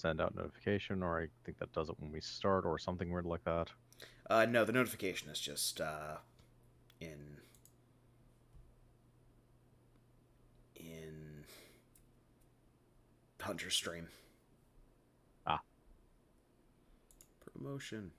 send out notification, or I think that does it when we start, or something weird like that. No, the notification is just in in Hunter Stream. Ah, Promotion.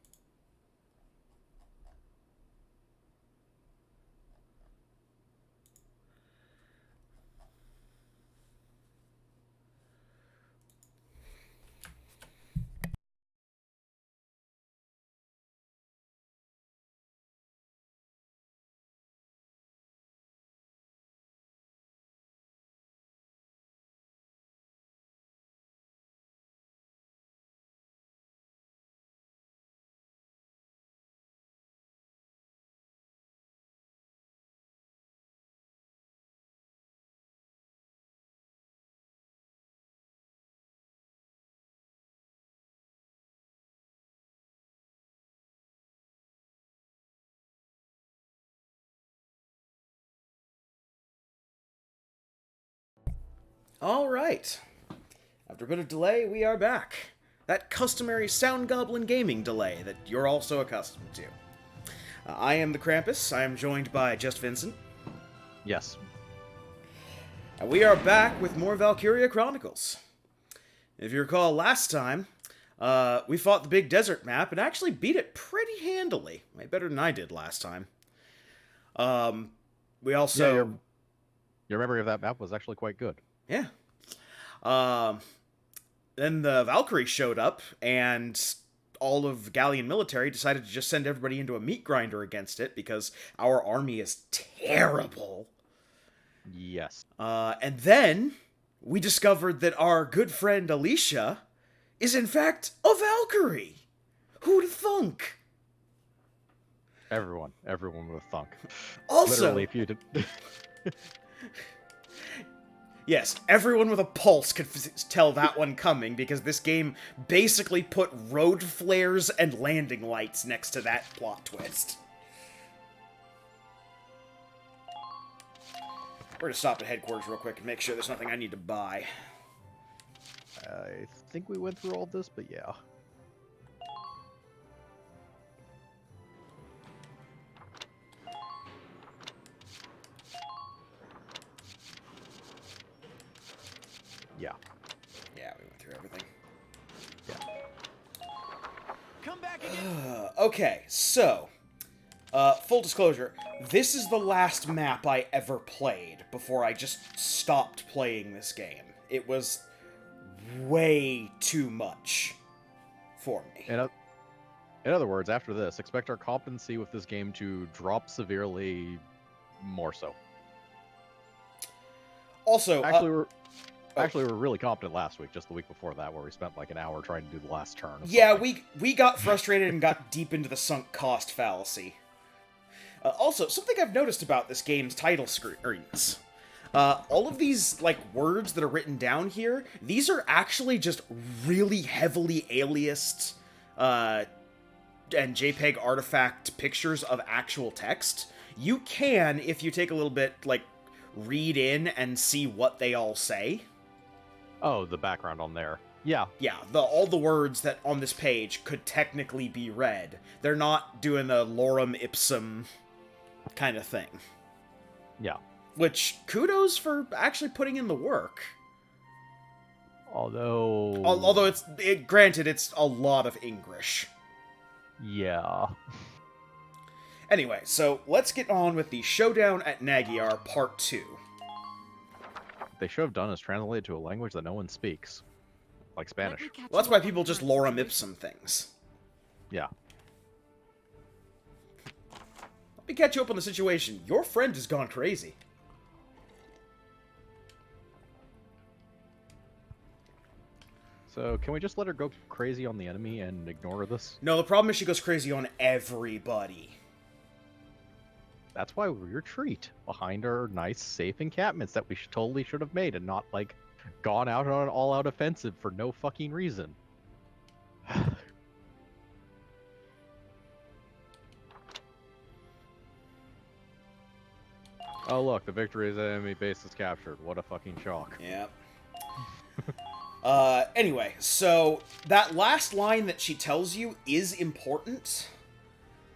All right. After a bit of delay, we are back. That customary Sound Goblin gaming delay that you're also accustomed to. I am the Krampus. I am joined by Just Vincent. yes. And we are back with more Valkyria Chronicles. If you recall last time, we fought the big desert map and actually beat it pretty handily. Way better than I did last time. We Yeah, also... your memory of that map was actually quite good. Yeah. Um, then the Valkyrie showed up, and all of Gallian military decided to just send everybody into a meat grinder against it because our army is terrible. Yes. And then we discovered that our good friend Alicia is in fact a Valkyrie. Who'd thunk? Everyone would have thunk. Also, Literally, if you did. yes, everyone with a pulse could tell that one coming because this game basically put road flares and landing lights next to that plot twist. We're gonna stop at headquarters real quick and make sure there's nothing I need to buy. I think we went through all this, but yeah. Yeah. Yeah, we went through everything. Yeah. Come back again. Okay, so, full disclosure, this is the last map I ever played before I just stopped playing this game. It was way too much for me. In other words, after this, expect our competency with this game to drop severely more so. Also, Actually, we were really competent last week, just the week before that, where we spent like an hour trying to do the last turn. yeah, we got frustrated and got deep into the sunk cost fallacy. Also, something I've noticed about this game's title screens. All of these, like, words that are written down here, these are actually just really heavily aliased, and JPEG artifact pictures of actual text. You can, if you take a little bit, like, read in and see what they all say. Oh, the background on there. Yeah. Yeah, all the words that on this page could technically be read. They're not doing a lorem ipsum kind of thing. Yeah. Which, kudos for actually putting in the work. Although Granted, it's a lot of English. Yeah. Anyway, so let's get on with the Showdown at Nagyar Part 2. What they should have done is translate it to a language that no one speaks. Like Spanish. Well, that's why people just lorem ipsum things. Yeah. Let me catch you up on the situation. Your friend has gone crazy. So, can we just let her go crazy on the enemy and ignore this? No, the problem is she goes crazy on everybody. That's why we retreat behind our nice, safe encampments that we totally should have made and not, like, gone out on an all-out offensive for no fucking reason. Oh look, the Victory's enemy base is captured. What a fucking shock. Yep. Anyway, so that last line that she tells you is important.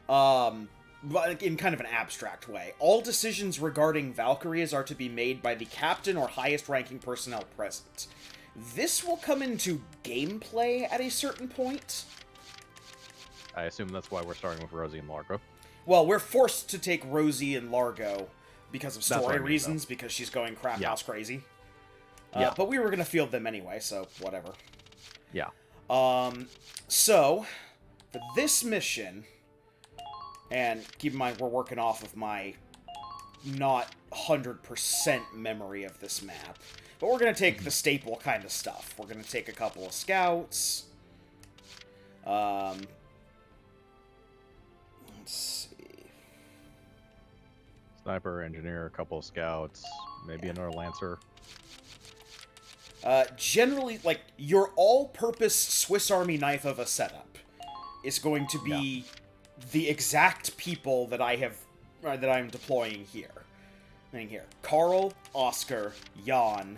But in kind of an abstract way. All decisions regarding Valkyrias are to be made by the captain or highest-ranking personnel present. This will come into gameplay at a certain point. I assume that's why we're starting with Rosie and Largo. Well, we're forced to take Rosie and Largo because of That's what story I mean, reasons, because she's going crap Yeah. house crazy. Yeah. But we were going to field them anyway, so whatever. Yeah. So, for this mission, and keep in mind we're working off of my not 100% memory of this map, but we're going to take the staple kind of stuff. We're going to take a couple of scouts. Let's see. Sniper, engineer, a couple of scouts, maybe another lancer. Generally, like, your all-purpose Swiss Army knife of a setup is going to be the exact people that I'm deploying here. Carl, Oscar, Jan.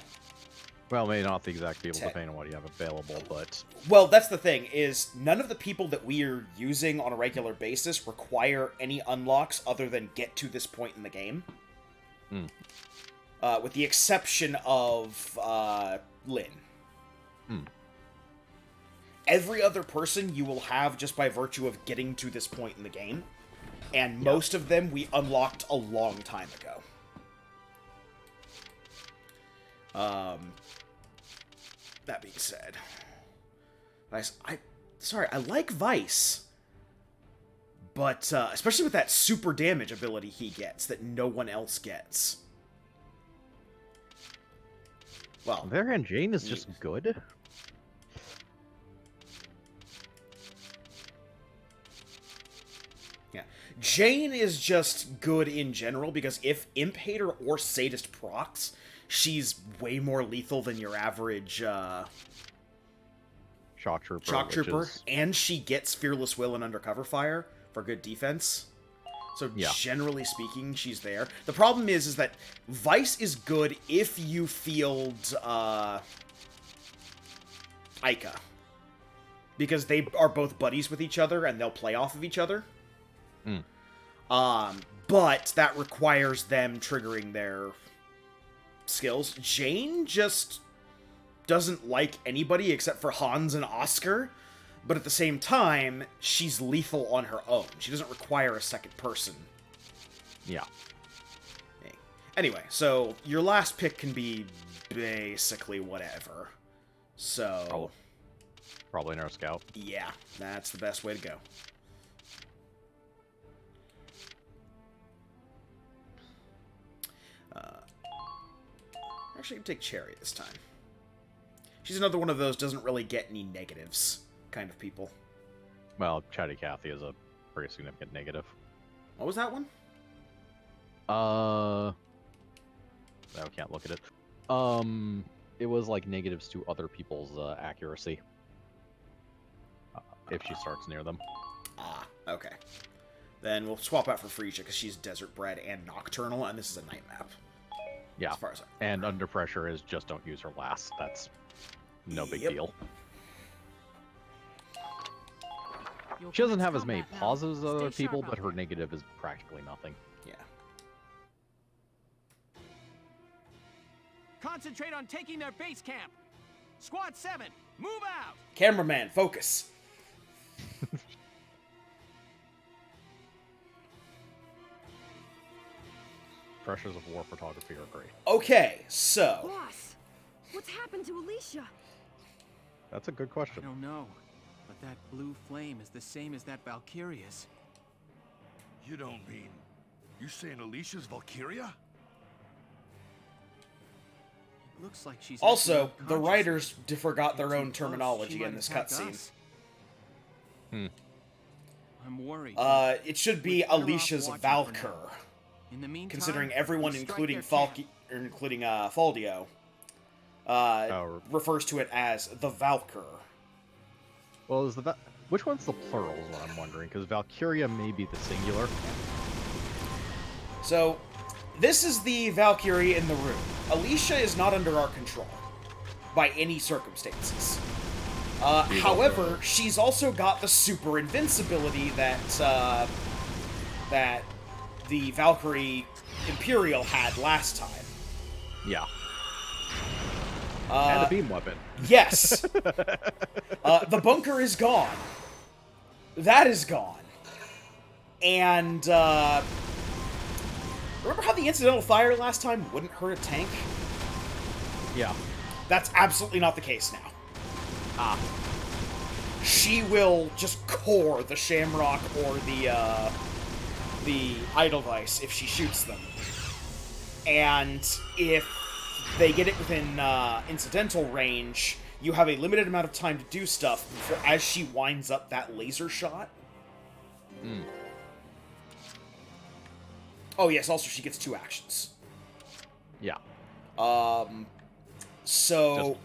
Well, maybe not the exact people, depending on what you have available, but... Well, that's the thing, is none of the people that we are using on a regular basis require any unlocks other than get to this point in the game. With the exception of, Lynn. Every other person you will have just by virtue of getting to this point in the game. And most of them we unlocked a long time ago. That being said... I like Vice. But, especially with that super damage ability he gets that no one else gets. Well... On the other hand, Jane is just good. Yeah. Jane is just good in general, because if Imp Hater or Sadist procs, she's way more lethal than your average, Shock Trooper. Shock Trooper, Is... and she gets Fearless Will and Undercover Fire for good defense. So generally speaking, she's there. The problem is that Vice is good if you field, Ica. Because they are both buddies with each other, and they'll play off of each other. But that requires them triggering their skills. Jane just doesn't like anybody except for Hans and Oscar, but at the same time, she's lethal on her own. She doesn't require a second person. Yeah. Anyway, so your last pick can be basically whatever. So... Probably another scout. Yeah, that's the best way to go. Actually, take Cherry this time. She's another one of those doesn't really get any negatives kind of people. Well, Chatty Cathy is a pretty significant negative. What was that one? I can't look at it. It was like negatives to other people's accuracy. If she starts near them. Ah, okay. Then we'll swap out for Frisia, because she's Desert Bred and Nocturnal, and this is a night map. Yeah, as far as and Under Pressure is just don't use her last. That's no big deal. She doesn't have as many pauses as other people, but her negative is practically nothing. Yeah. Concentrate on taking their base camp. Squad 7, move out. Cameraman, focus. Pressures of war photography are great. Okay, so... Boss, what's happened to Alicia? That's a good I question. don't know, but that blue flame is the same as that Valkyria's. You don't mean... You saying Alicia's Valkyria? It looks like she's Also, actually the unconscious. writers forgot their Get too own close, terminology she might in this attack cutscene. us. I'm worried. It should be We're better off Alicia's watching for Valkyr, now. In the meantime, considering everyone, we'll strike including their camp. Faldio, Oh, refers to it as the Valkyr. well, is the which one's the plural is what I'm wondering, because Valkyria may be the singular. So, this is the Valkyrie in the room. Alicia is not under our control. by any circumstances. However, she's also got the super invincibility that that the Valkyrie Imperial had last time. Yeah. And a beam weapon. Yes. The bunker is gone. That is gone. And, remember how the incidental fire last time wouldn't hurt a tank? Yeah. That's absolutely not the case now. Ah. She will just core the Shamrock or the Edelweiss if she shoots them. And if they get it within incidental range, you have a limited amount of time to do stuff before, as she winds up that laser shot. Mm. Oh yes, also she gets 2 actions. Yeah. So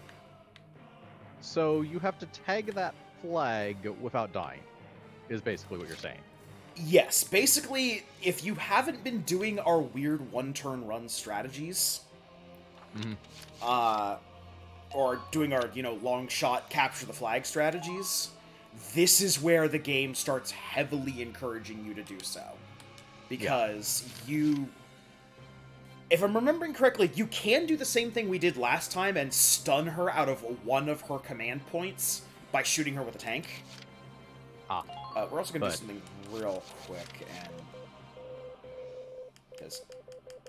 you have to tag that flag without dying, is basically what you're saying. yes, basically, if you haven't been doing our weird one-turn run strategies, or doing our, long shot capture the flag strategies, this is where the game starts heavily encouraging you to do so. Because if I'm remembering correctly, you can do the same thing we did last time and stun her out of one of her command points by shooting her with a tank. We're also going to do something real quick, and because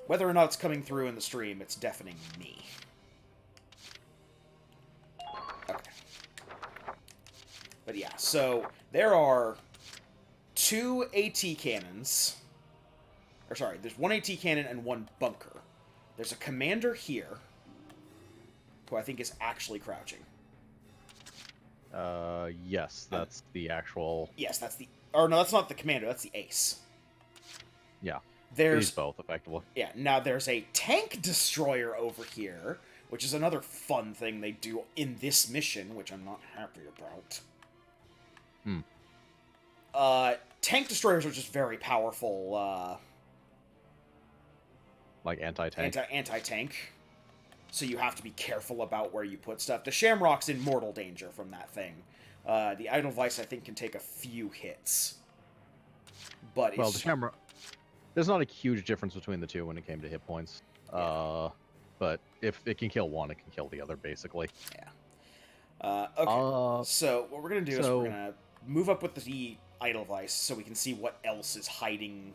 whether or not it's coming through in the stream, it's deafening me. Okay. But yeah, so there are 2 AT cannons. Or sorry, there's 1 AT cannon and 1 bunker. There's a commander here, who I think is actually crouching. Yes, that's the actual... Yes, that's the... Or no, that's not the commander, that's the ace. Yeah. There's... These both, effectively. Yeah, now there's a tank destroyer over here, which is another fun thing they do in this mission, which I'm not happy about. Tank destroyers are just very powerful, like anti-tank? Anti-tank. So you have to be careful about where you put stuff. The Shamrock's in mortal danger from that thing. The Edelweiss, I think, can take a few hits. But well, the Shamrock... There's not a huge difference between the two when it came to hit points. Yeah. But if it can kill one, it can kill the other, basically. Yeah. Okay. So what we're going to do is we're going to move up with the Edelweiss so we can see what else is hiding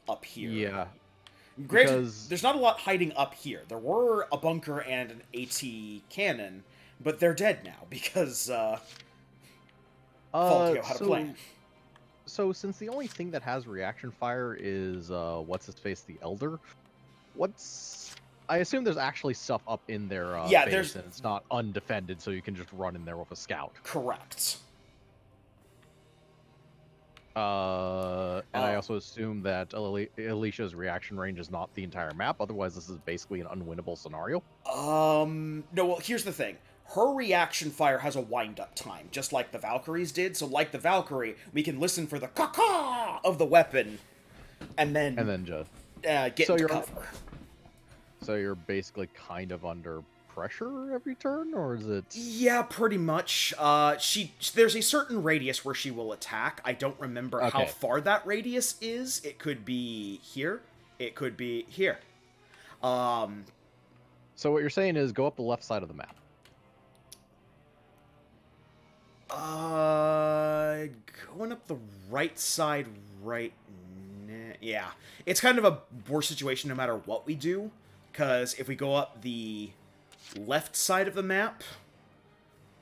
up here. Yeah. Granted, there's not a lot hiding up here. There were a bunker and an AT cannon, but they're dead now because Faldio had a plan. So since the only thing that has reaction fire is what's-his-face, the Elder, I assume there's actually stuff up in their base, and it's not undefended, so you can just run in there with a scout. Correct. And I also assume that Alicia's reaction range is not the entire map, otherwise this is basically an unwinnable scenario. No, well, here's the thing. Her reaction fire has a wind-up time, just like the Valkyrie's did, so like the Valkyrie, we can listen for the caw-caw of the weapon, and then just get into cover. So you're basically kind of under pressure every turn, or is it... Yeah, pretty much. There's a certain radius where she will attack. I don't remember how far that radius is. It could be here. It could be here. So what you're saying is go up the left side of the map. Going up the right side right now. Yeah. It's kind of a worse situation no matter what we do, because if we go up the left side of the map,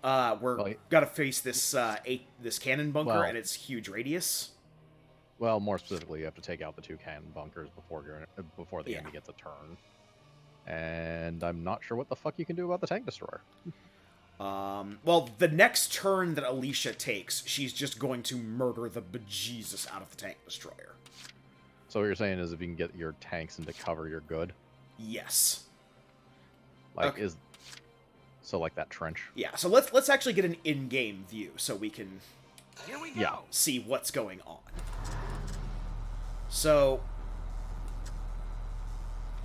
gotta face this this cannon bunker and its huge radius. Well, more specifically, you have to take out the 2 cannon bunkers before the enemy gets a turn. And I'm not sure what the fuck you can do about the tank destroyer. Well, the next turn that Alicia takes, she's just going to murder the bejesus out of the tank destroyer. So what you're saying is if you can get your tanks into cover, you're good? Yes. Like, like that trench? Yeah, so let's actually get an in-game view so we can Here we go. see what's going on. So...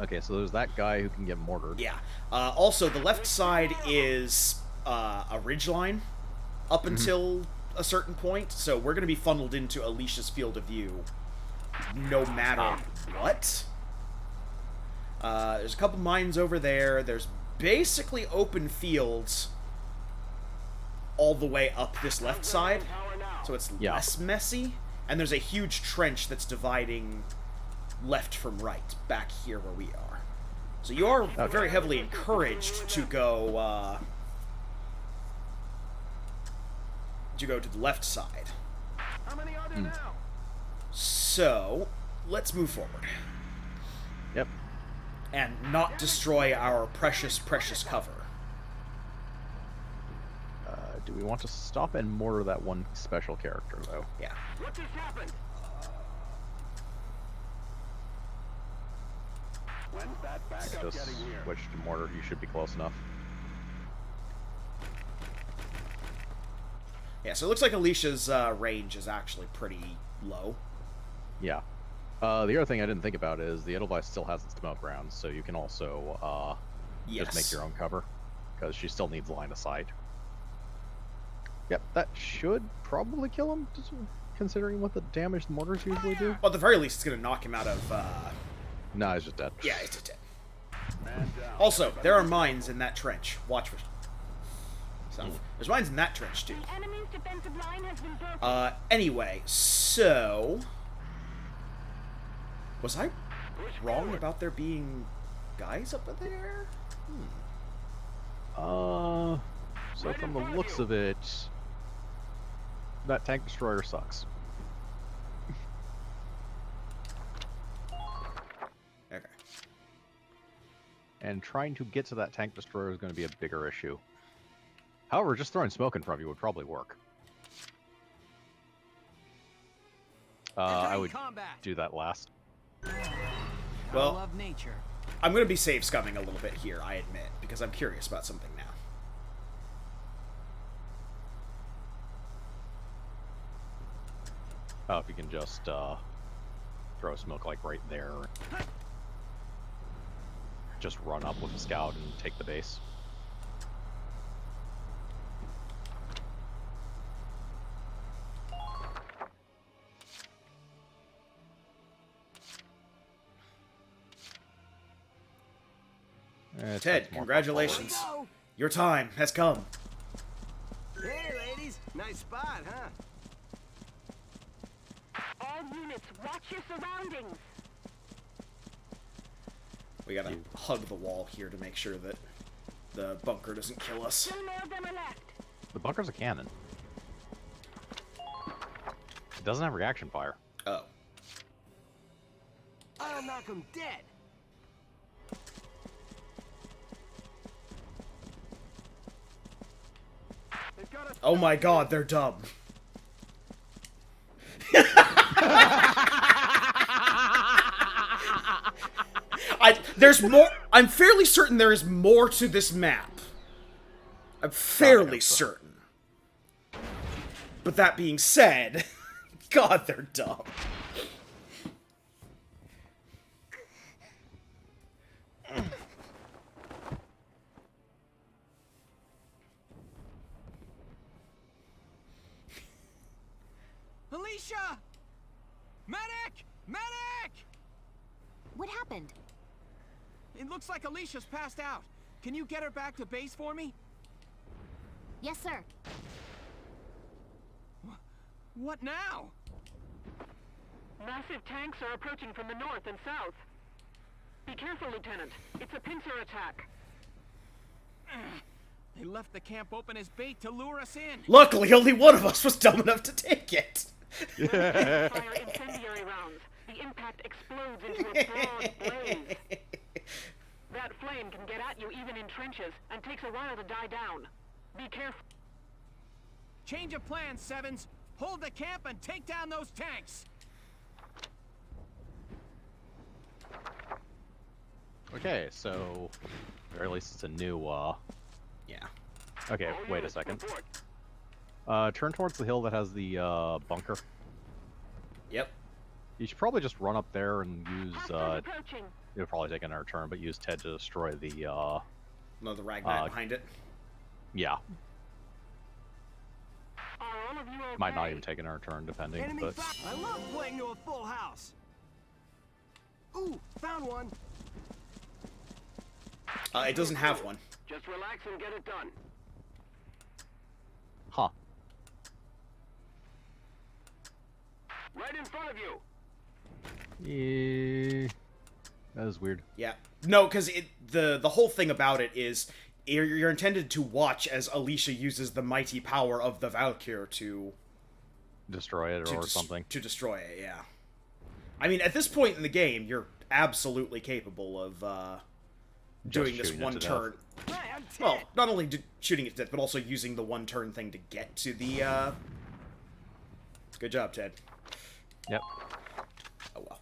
Okay, so there's that guy who can get mortared. Yeah. Also, the left side is a ridgeline up until a certain point, so we're going to be funneled into Alicia's field of view no matter what. There's a couple mines over there. There's basically open fields all the way up this left side, so it's less messy. And there's a huge trench that's dividing left from right, back here where we are. So you are very heavily encouraged to go to the left side. How many are there now? So, let's move forward. Yep. And not destroy our precious, precious cover. Do we want to stop and mortar that one special character, though? Yeah. What just happened? When's that backup Just getting here? switch to mortar. You should be close enough. Yeah, so it looks like Alicia's range is actually pretty low. Yeah. The other thing I didn't think about is the Edelweiss still has its smoke rounds, so you can also just make your own cover, because she still needs line of sight. Yep, that should probably kill him, considering what the damage the mortars usually do. Well, at the very least, it's going to knock him out of... No, he's just dead. Yeah, he's just dead. Also, there are mines in that trench. Watch for stuff. There's mines in that trench, too. The enemy's defensive line has been broken. Anyway, so... Was I wrong about there being guys up there? So from the looks of it, that tank destroyer sucks. Okay. And trying to get to that tank destroyer is going to be a bigger issue. However, just throwing smoke in front of you would probably work. I would do that last. Well, love nature. I'm going to be save scumming a little bit here, I admit, because I'm curious about something now. Oh, if you can just throw smoke like right there. Just run up with the scout and take the base. Ted, congratulations. Your time has come. Hey, ladies. Nice spot, huh? All units, watch your surroundings. We gotta hug the wall here to make sure that the bunker doesn't kill us. 2 more of them are left. The bunker's a cannon. It doesn't have reaction fire. Oh. I'll knock them dead. Oh my god, they're dumb. There's more. I'm fairly certain there is more to this map. I'm fairly certain. But that being said, god, they're dumb. Alicia! Medic! Medic! What happened? It looks like Alicia's passed out. Can you get her back to base for me? Yes, sir. What now? Massive tanks are approaching from the north and south. Be careful, Lieutenant. It's a pincer attack. They left the camp open as bait to lure us in. Luckily, only one of us was dumb enough to take it. Fire incendiary rounds. The impact explodes into a broad blaze. That flame can get at you even in trenches and takes a while to die down. Be careful. Change of plans, Sevens. Hold the camp and take down those tanks. Okay, so or at least it's a new Yeah. Okay, wait a second. Turn towards the hill that has the bunker. Yep. You should probably just run up there and use It'll probably take another turn, but use Ted to destroy the, No, the Ragnar behind it. yeah. Are all of you okay? Might not even take another turn, depending, Enemy but... I love playing to a full house. Ooh, found one. It doesn't have one. Just relax and get it done. Huh. Right in front of you. Yeah. That is weird. Yeah. No, because the whole thing about it is you're intended to watch as Alicia uses the mighty power of the Valkyr to Destroy it or something. To destroy it, yeah. I mean, at this point in the game, you're absolutely capable of doing this one turn. Well, not only shooting it to death, but also using the one turn thing to get to the. Good job, Ted. Yep. Oh well.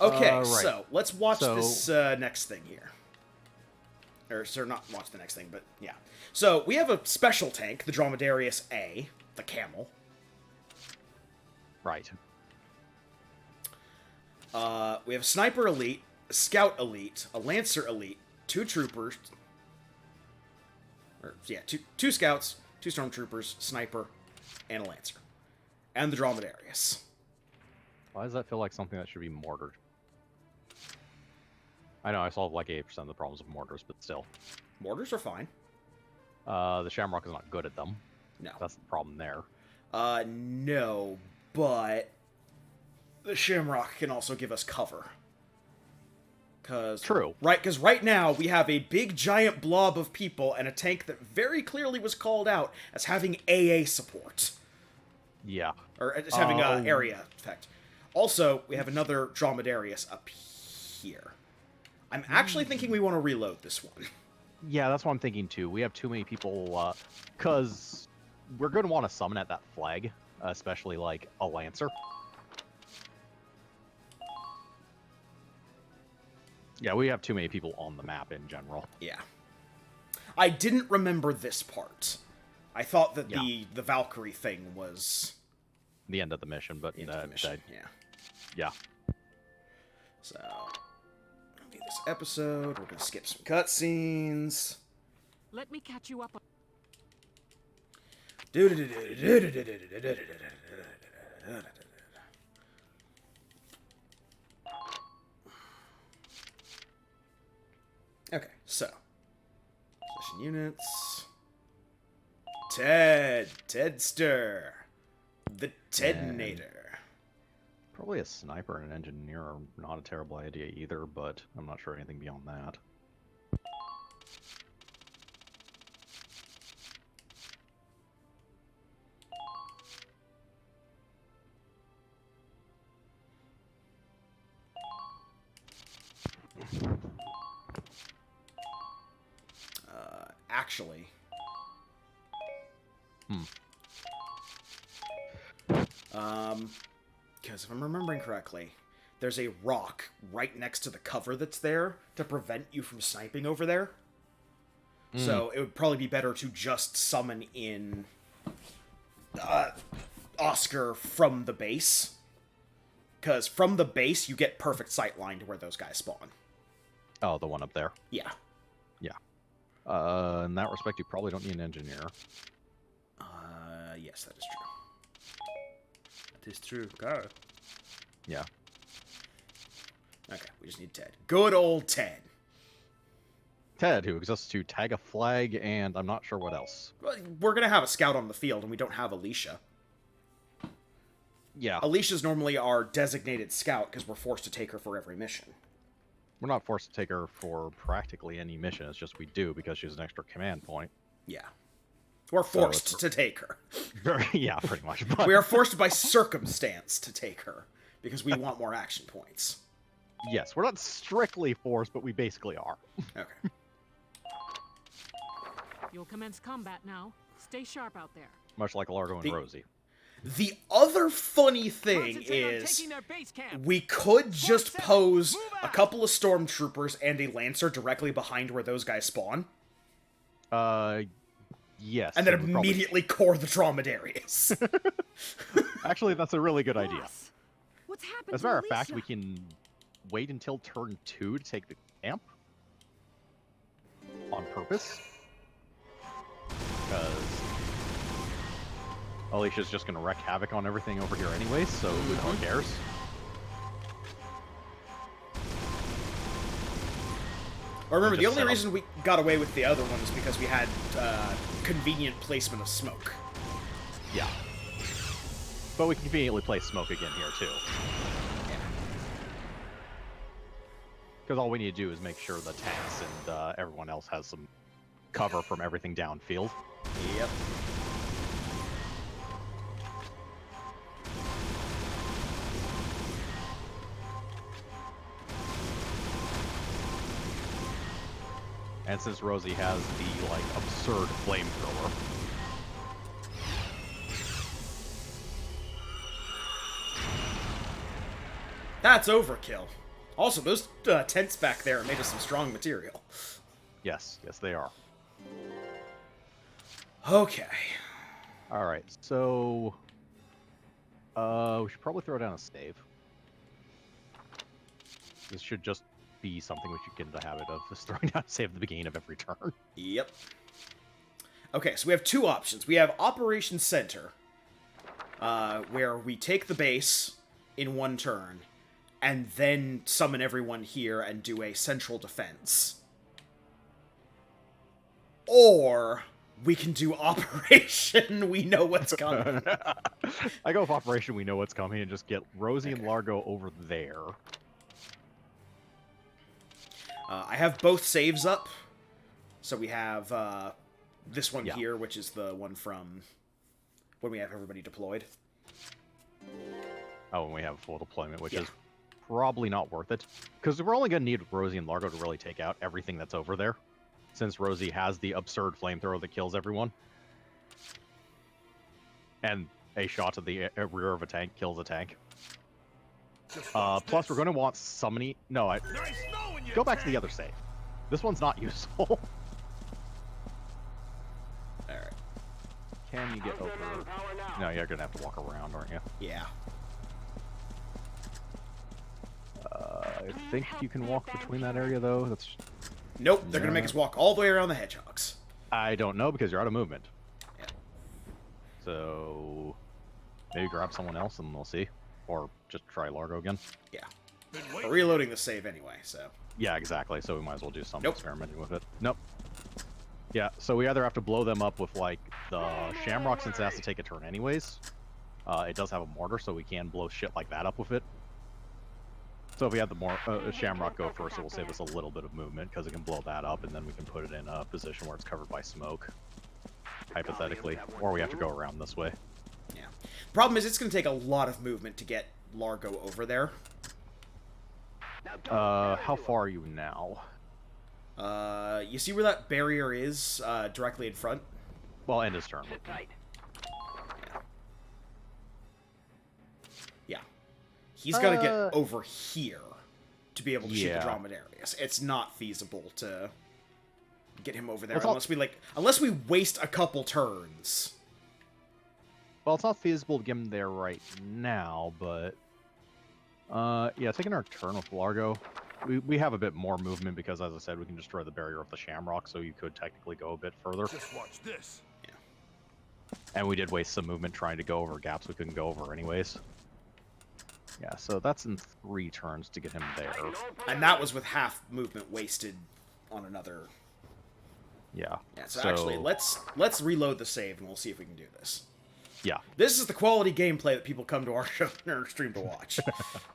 Okay, right. so let's watch this next thing here. Or, sir, not watch the next thing, but yeah. So, we have a special tank, the Dromedarius A, the camel. Right. We have a Sniper Elite, a Scout Elite, a Lancer Elite, 2 Troopers. Or, yeah, two Scouts, 2 Stormtroopers, Sniper, and a Lancer. And the Dromedarius. Why does that feel like something that should be mortared? I know I solved like 80% of the problems with mortars, but still. Mortars are fine. The Shamrock is not good at them. No. That's the problem there. No, but the Shamrock can also give us cover. True. Right, because right now we have a big giant blob of people and a tank that very clearly was called out as having AA support. Yeah. Or as having area effect. Also, we have another Dromedarius up here. I'm actually thinking we want to reload this one. Yeah, that's what I'm thinking too. We have too many people, because we're going to want to summon at that flag, especially like a Lancer. Yeah, we have too many people on the map in general. Yeah. I didn't remember this part. I thought that the Valkyrie thing was the end of the mission, but the end of the mission. Yeah. So, this episode, we're gonna skip some cutscenes. Let me catch you up. Okay, so position units. Tedster, the Tednator. Probably a sniper and an engineer are not a terrible idea either, but I'm not sure anything beyond that. Actually. Because if I'm remembering correctly, there's a rock right next to the cover that's there to prevent you from sniping over there. So it would probably be better to just summon in Oscar from the base. Because from the base, you get perfect sight line to where those guys spawn. Oh, the one up there. Yeah. In that respect, you probably don't need an engineer. Yes, that is true. That is true. Go. Yeah. Okay, we just need Ted. Good old Ted. Ted, who exists to tag a flag, and I'm not sure what else. Well, we're gonna have a scout on the field, and we don't have Alicia. Yeah. Alicia's normally our designated scout, because we're forced to take her for every mission. We're not forced to take her for practically any mission, it's just we do because she's an extra command point. Yeah. We're forced to take her. Yeah, pretty much. But... We are forced by circumstance to take her, because we want more action points. Yes, we're not strictly forced, but we basically are. Okay. You'll commence combat now. Stay sharp out there. Much like Largo and Rosie. The other funny thing is, we could just pose a couple of stormtroopers and a lancer directly behind where those guys spawn. Yes. And then immediately core the Dromedarius. Actually, that's a really good idea. What's happened? As a matter of fact, we can wait until turn 2 to take the camp on purpose. Because Alicia's just going to wreak havoc on everything over here anyway, so who the hell cares? Or remember, the only reason we got away with the other one is because we had convenient placement of smoke. Yeah. But we can conveniently place smoke again here, too. Because all we need to do is make sure the tanks and everyone else has some cover from everything downfield. Yep. And since Rosie has the, like, absurd flamethrower... That's overkill. Also, those tents back there are made of some strong material. Yes, yes they are. Okay. Alright, so... we should probably throw down a stave. This should just be something we should get into the habit of, just throwing down a save at the beginning of every turn. Yep. Okay, so we have two options. We have Operation Center, where we take the base in one turn, and then summon everyone here and do a central defense. Or we can do Operation We Know What's Coming. I go with Operation We Know What's Coming and just get Rosie and Largo over there. I have both saves up. So we have this one here, which is the one from when we have everybody deployed. Oh, and we have full deployment, which is probably not worth it. Because we're only going to need Rosie and Largo to really take out everything that's over there. Since Rosie has the absurd flamethrower that kills everyone. And a shot to the rear of a tank kills a tank. Plus, we're going to want summoning... No, go back to the other save. This one's not useful. Alright. Can you get over... No, you're going to have to walk around, aren't you? Yeah. I think you can walk between that area, though. That's... Nope, they're going to make us walk all the way around the hedgehogs. I don't know, because you're out of movement. Yeah. So... maybe grab someone else and we'll see. Or just try Largo again. Yeah. We're reloading the save anyway, so... Yeah, exactly, so we might as well do some Nope. experimenting with it. Nope. Yeah, so we either have to blow them up with, like, the Shamrock, since it has to take a turn anyways. It does have a mortar, so we can blow shit like that up with it. So if we have the Shamrock go first, it will save us a little bit of movement, because it can blow that up, and then we can put it in a position where it's covered by smoke. Hypothetically. Or we have to go around this way. Yeah. Problem is, it's going to take a lot of movement to get Largo over there. How far are you now? You see where that barrier is, directly in front? Well, end his turn. Yeah. He's got to get over here to be able to shoot the Dromedarius. It's not feasible to get him over there unless we waste a couple turns. Well, it's not feasible to get him there right now, but... yeah, taking our turn with Largo, we have a bit more movement because, as I said, we can destroy the barrier of the Shamrock, so you could technically go a bit further. Just watch this. Yeah. And we did waste some movement trying to go over gaps we couldn't go over anyways. Yeah, so that's in 3 turns to get him there. And that was with half movement wasted on another... Yeah. Yeah, so actually, let's reload the save and we'll see if we can do this. Yeah. This is the quality gameplay that people come to our show or stream to watch.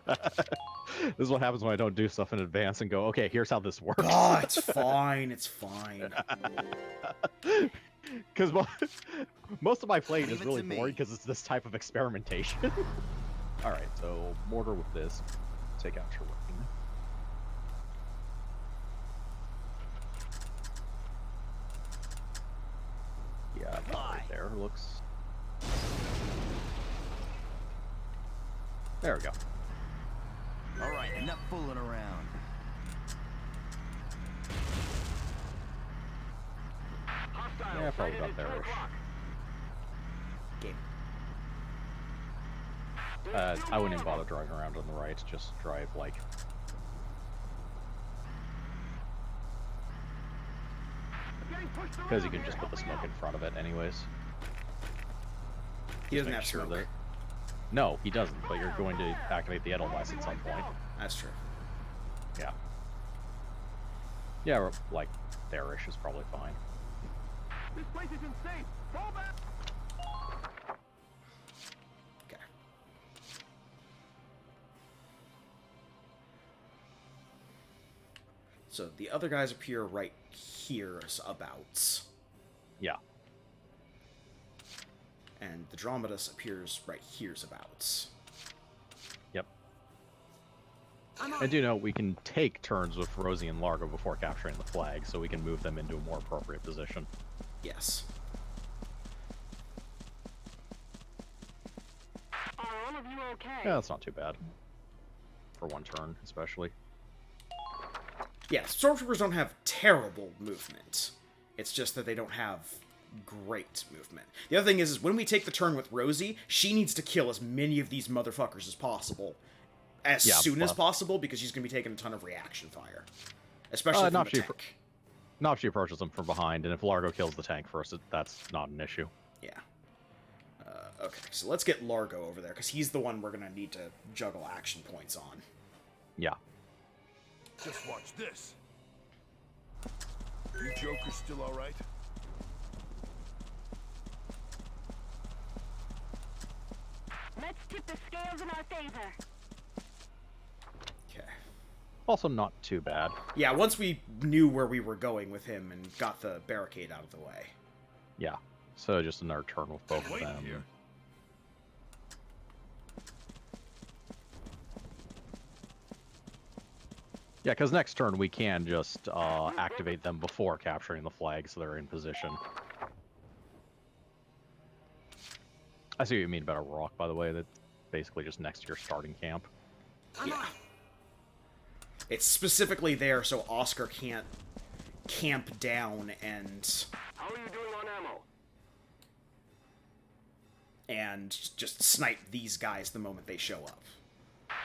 This is what happens when I don't do stuff in advance and go, okay, here's how this works. Oh, it's fine. It's fine. Because most of my playing is really boring because it's this type of experimentation. Alright, so mortar with this. Take out your weapon. Yeah, right there looks... There we go. Alright, enough fooling around. Yeah, probably about there-ish. Game. I wouldn't even bother driving around on the right, just drive, like, Because you can just put the smoke in front of it anyways. He doesn't Make have sure smoke. that... No, he doesn't, but you're going to activate the Edelweiss at some point. That's true. Yeah. Yeah, like, there-ish is probably fine. This place is insane. Fall back. Okay. So the other guys appear right here's abouts. Yeah. And the Dromedas appears right here's abouts. Yep. I do know we can take turns with Rosie and Largo before capturing the flag, so we can move them into a more appropriate position. Yes. Are all of you okay? Yeah, that's not too bad. For one turn, especially. Yeah, Stormtroopers don't have terrible movement. It's just that they don't have great movement. The other thing is when we take the turn with Rosie, she needs to kill as many of these motherfuckers as possible. As soon as possible, because she's going to be taking a ton of reaction fire. Especially from the tank. Not if she approaches them from behind, and if Largo kills the tank first, that's not an issue. Yeah. Okay, so let's get Largo over there, because he's the one we're going to need to juggle action points on. Yeah. Just watch this. You Jokers still alright? Let's tip the scales in our favor. Okay. Also not too bad. Yeah, once we knew where we were going with him and got the barricade out of the way. Yeah. So just another turn with both of Wait them. here. Yeah, because next turn we can just activate them before capturing the flag, so they're in position. I see what you mean about a rock, by the way. That's basically just next to your starting camp. Yeah. It's specifically there so Oscar can't camp down and... How are you doing on ammo? and just snipe these guys the moment they show up.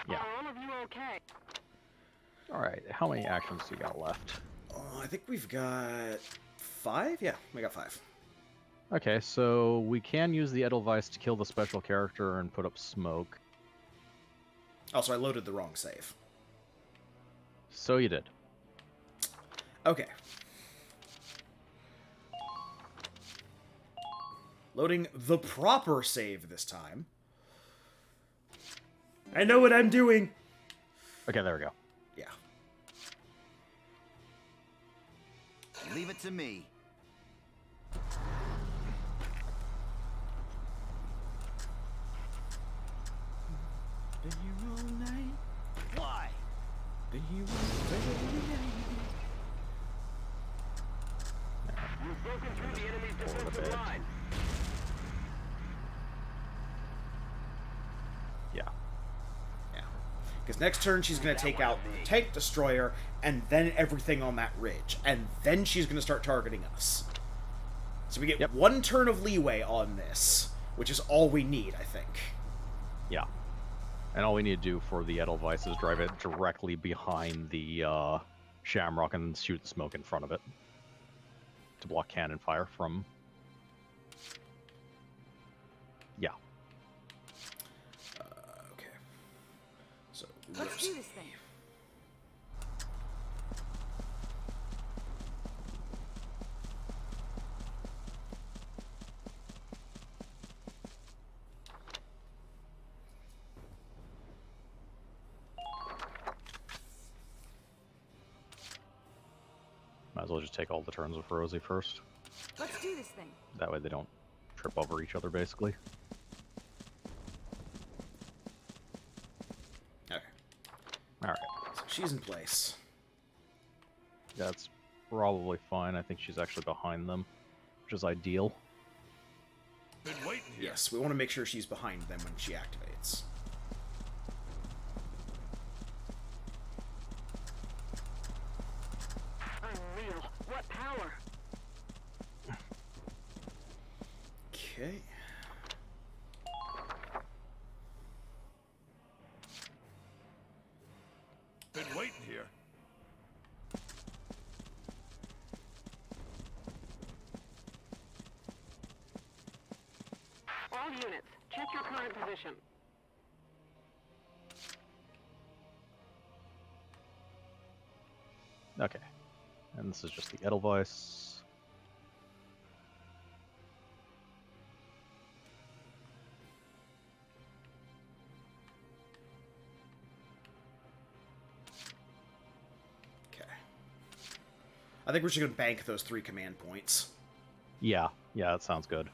Yeah. Are all of you okay? Alright, how many actions do you got left? I think we've got 5? Yeah, we got 5. Okay, so we can use the Edelweiss to kill the special character and put up smoke. Also, I loaded the wrong save. So you did. Okay. Loading the proper save this time. I know what I'm doing! Okay, there we go. Yeah. Leave it to me. Been here all night. Why? Been here all night. You've broken through the enemy's defensive line. Yeah. Yeah. Because next turn she's going to take out the tank destroyer and then everything on that ridge. And then she's going to start targeting us. So we get one turn of leeway on this, which is all we need, I think. Yeah. And all we need to do for the Edelweiss is drive it directly behind the Shamrock and shoot smoke in front of it to block cannon fire from... Yeah. Okay. So, Let's do this thing. Might as well just take all the turns with Rosie first. Let's do this thing. That way they don't trip over each other, basically. Okay. Alright. So she's in place. That's probably fine. I think she's actually behind them, which is ideal. Been waiting here. Yes, we want to make sure she's behind them when she activates. Unreal. What power? Okay. Been waiting here. All units, check your current position. Okay. And this is just the Edelweiss. Okay. I think we're just gonna bank those 3 command points. Yeah, that sounds good.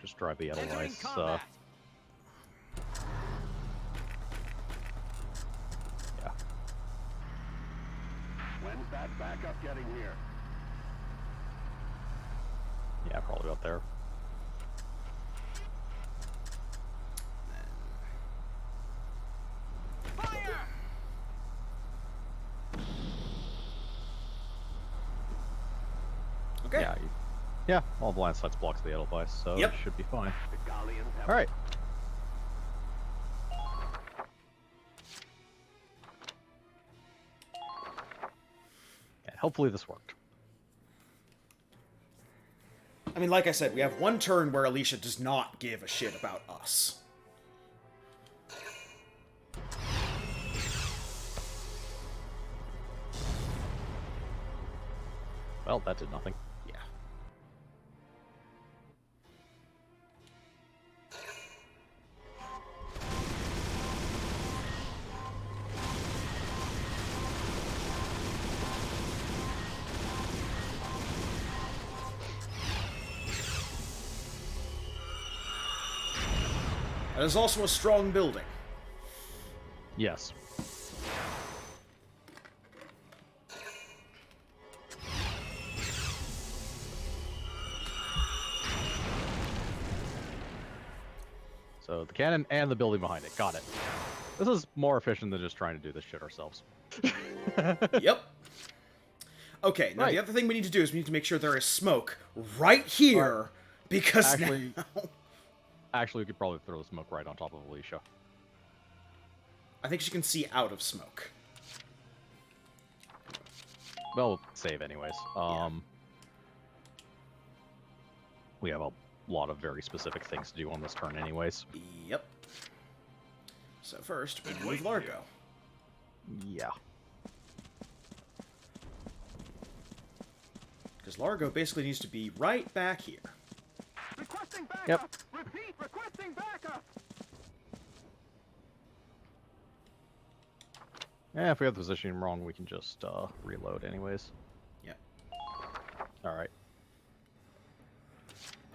Just drive the Entering Edelweiss. combat. Yeah. When's that backup getting here? Yeah, probably up there. Fire! Okay. Yeah, all blind sights blocks the Edelweiss, so Yep. it should be fine. The Galleons have All right. Yeah, hopefully this worked. I mean, like I said, we have one turn where Alicia does not give a shit about us. Well, that did nothing. Yeah. That is also a strong building. Yes. So the cannon and the building behind it. Got it. This is more efficient than just trying to do this shit ourselves. Yep. Okay, now Right. the other thing we need to do is we need to make sure there is smoke right here, because Actually- now... Actually, we could probably throw the smoke right on top of Alicia. I think she can see out of smoke. Well, we'll save anyways. We have a lot of very specific things to do on this turn anyways. Yep. So first, we move Largo. Yeah. Because Largo basically needs to be right back here. Requesting backup! Yep. Repeat, requesting backup! Yeah, if we have the positioning wrong, we can just reload anyways. Yep. Alright.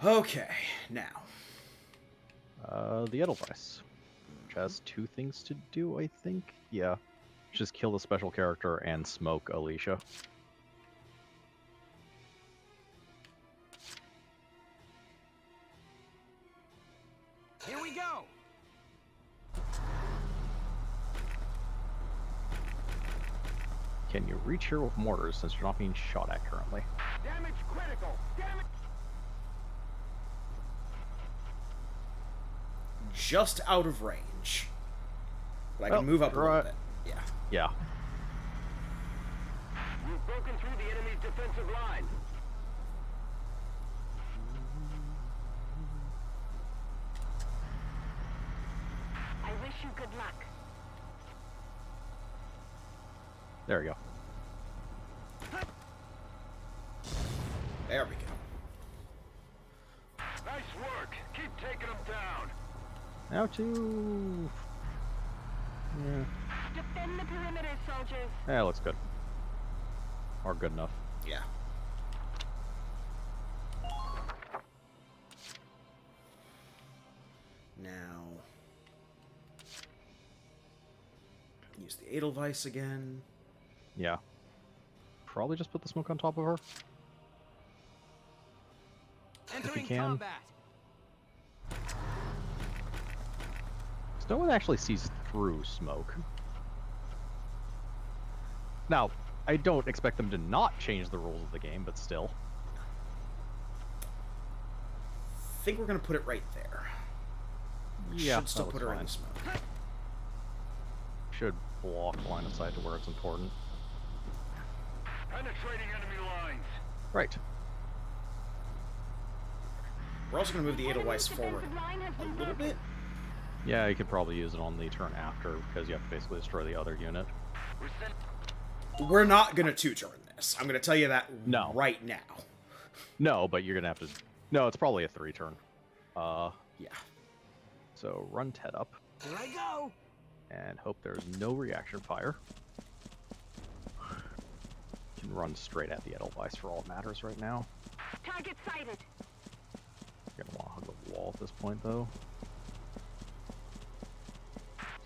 Okay, now. The Edelweiss. Which has 2 things to do, I think. Yeah. Just kill the special character and smoke Alicia. Here we go! Can you reach here with mortars since you're not being shot at currently? Damage critical! Damage! Just out of range. But I can Well, move up a little right. bit. Yeah. Yeah. You've broken through the enemy's defensive line. I wish you good luck. There we go. There we go. Nice work. Keep taking them down. Now to... Yeah. Defend the perimeter, soldiers. Yeah, looks good. Or good enough. Yeah. Now... use the Edelweiss again. Yeah. Probably just put the smoke on top of her. Entering can. combat. So no one actually sees through smoke. Now, I don't expect them to not change the rules of the game, but still. I think we're gonna put it right there. Yeah, Should still that put looks her in fine. the smoke. Should block line of sight to where it's important. Penetrating enemy lines. Right. We're also going to move the Edelweiss forward a little bit. Yeah, you could probably use it on the turn after, because you have to basically destroy the other unit. We're not going to two-turn this. I'm going to tell you that right now. No, but you're going to have to... No, it's probably a 3-turn. Yeah. So run Ted up. Here I go. And hope there's no reaction fire. You can run straight at the Edelweiss for all it matters right now. Target sighted. You're going to want to hug the wall at this point, though.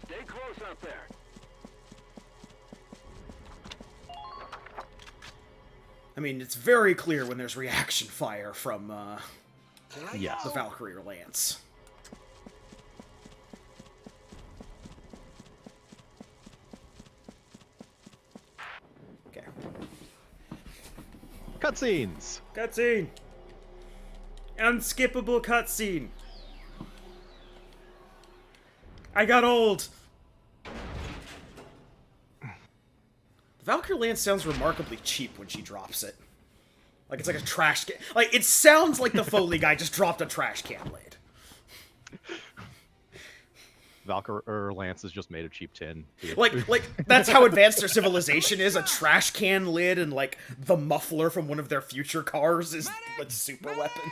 Stay close out there. I mean, it's very clear when there's reaction fire from Yes. the Valkyria Lance. Okay. Cutscenes! Cutscene! Unskippable cutscene! I got old! The Valkyrie Lance sounds remarkably cheap when she drops it. Like it's like a trash can. Like, it sounds like the Foley guy just dropped a trash can lid. Valkyrie Lance is just made of cheap tin. Like that's how advanced their civilization is. A trash can lid and like the muffler from one of their future cars is like super weapon.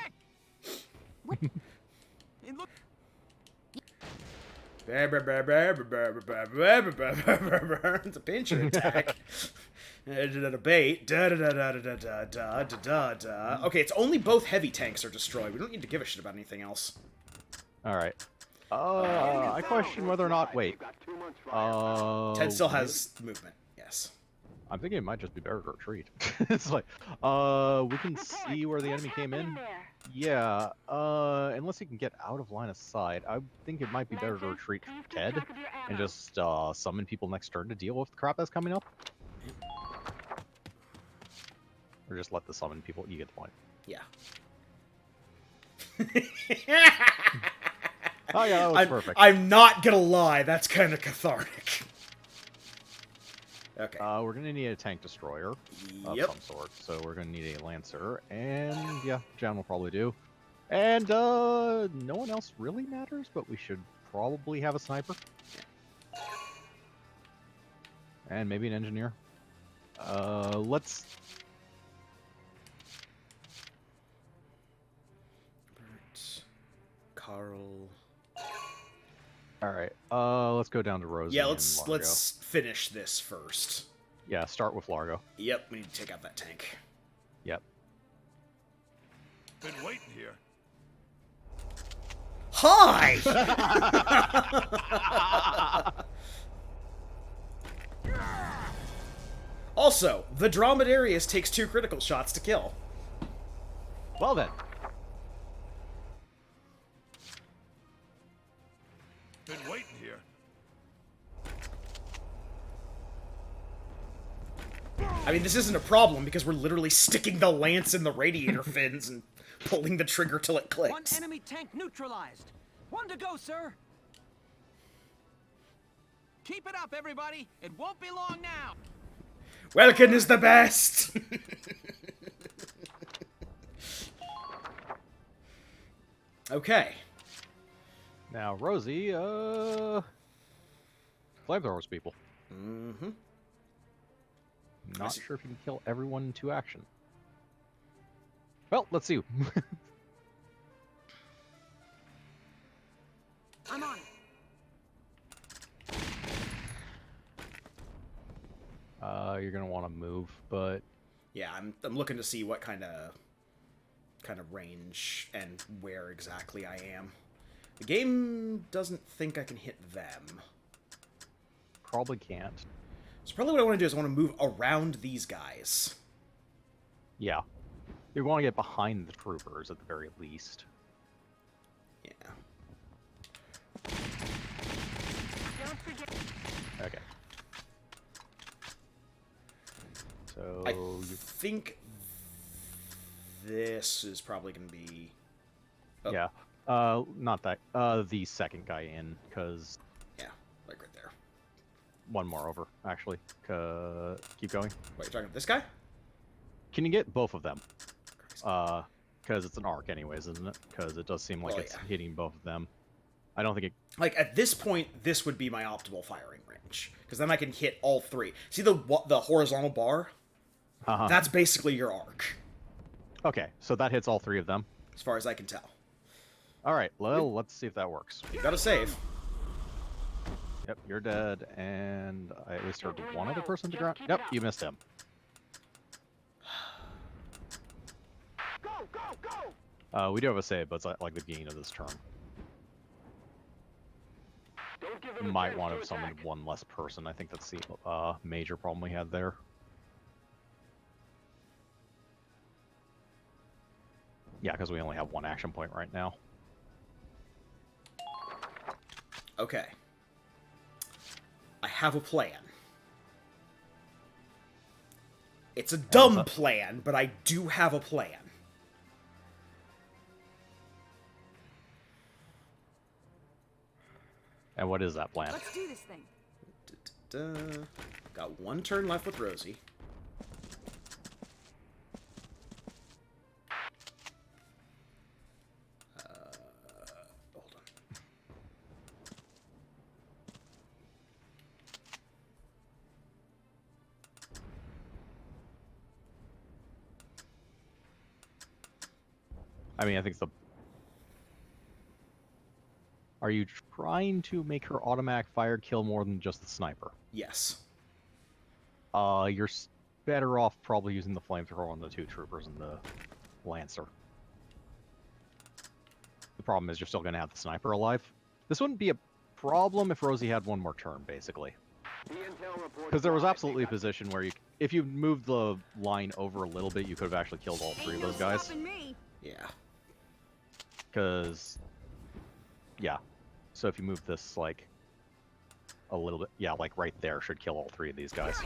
It's a pincher attack. Bait. Okay, it's only both heavy tanks are destroyed. We don't need to give a shit about anything else. Alright. I question whether or not... Wait. Ted still has movement, yes. I'm thinking it might just be better to retreat. It's like, we can see where the enemy came in. Yeah, unless you can get out of line of sight, I think it might be better to retreat Ted and just summon people next turn to deal with the crap that's coming up. Or just let the summon people, you get the point. Yeah. Oh yeah, that was perfect. I'm not gonna lie, that's kind of cathartic. Okay. We're gonna need a tank destroyer of some sort, so we're gonna need a lancer, and yeah, Jan will probably do. And no one else really matters, but we should probably have a sniper. And maybe an engineer. Let's... Carl. Alright, let's go down to Rosie. Yeah, let's finish this first. Yeah, start with Largo. Yep, we need to take out that tank. Yep. Been waiting here. Hi! Also, the Dromedarius takes 2 critical shots to kill. Well then. Been waiting here. I mean, this isn't a problem because we're literally sticking the lance in the radiator fins and pulling the trigger till it clicks. One enemy tank neutralized. 1 to go, sir. Keep it up, everybody. It won't be long now. Welkin is the best! Okay. Now, Rosie, flamethrowers people. Mm-hmm. Not sure if you can kill everyone in 2 action. Well, let's see. I'm on. You're gonna want to move, but Yeah, I'm looking to see what kind of range and where exactly I am. The game doesn't think I can hit them. probably can't. So probably what I want to do is I want to move around these guys. Yeah. You want to get behind the troopers at the very least. Yeah. Okay. So I think this is probably going to be... Oh. Yeah. Not that. The second guy in, because... Yeah, like right there. One more over, actually. Keep going. Wait, you're talking about this guy? Can you get both of them? because it's an arc anyways, isn't it? Because it does seem like Well, it's yeah. hitting both of them. I don't think it... Like, at this point, this would be my optimal firing range. Because then I can hit all three. See the horizontal bar? That's basically your arc. Okay, so that hits all three of them. As far as I can tell. Alright, well, let's see if that works. You gotta save. Yep, you're dead, and I at least heard one other person to ground. Yep, you missed him. Go, go, go! We do have a save, but it's like the beginning of this turn. Don't give them a Might chance want to to have summoned attack. one less person. I think that's the major problem we had there. Yeah, because we only have one action point right now. Okay. I have a plan. It's a dumb plan, but I do have a plan. And what is that plan? Let's do this thing. Got one turn left with Rosie. Hold on. I mean, I think the... Are you trying to make her automatic fire kill more than just the sniper? Yes. You're better off probably using the flamethrower on the two troopers and the lancer. The problem is you're still going to have the sniper alive. This wouldn't be a problem if Rosie had one more turn, basically. Because there was absolutely a position where if you moved the line over a little bit, you could have actually killed all three of those guys. Yeah. Because, yeah. So if you move this, like, a little bit, yeah, like right there should kill all three of these guys.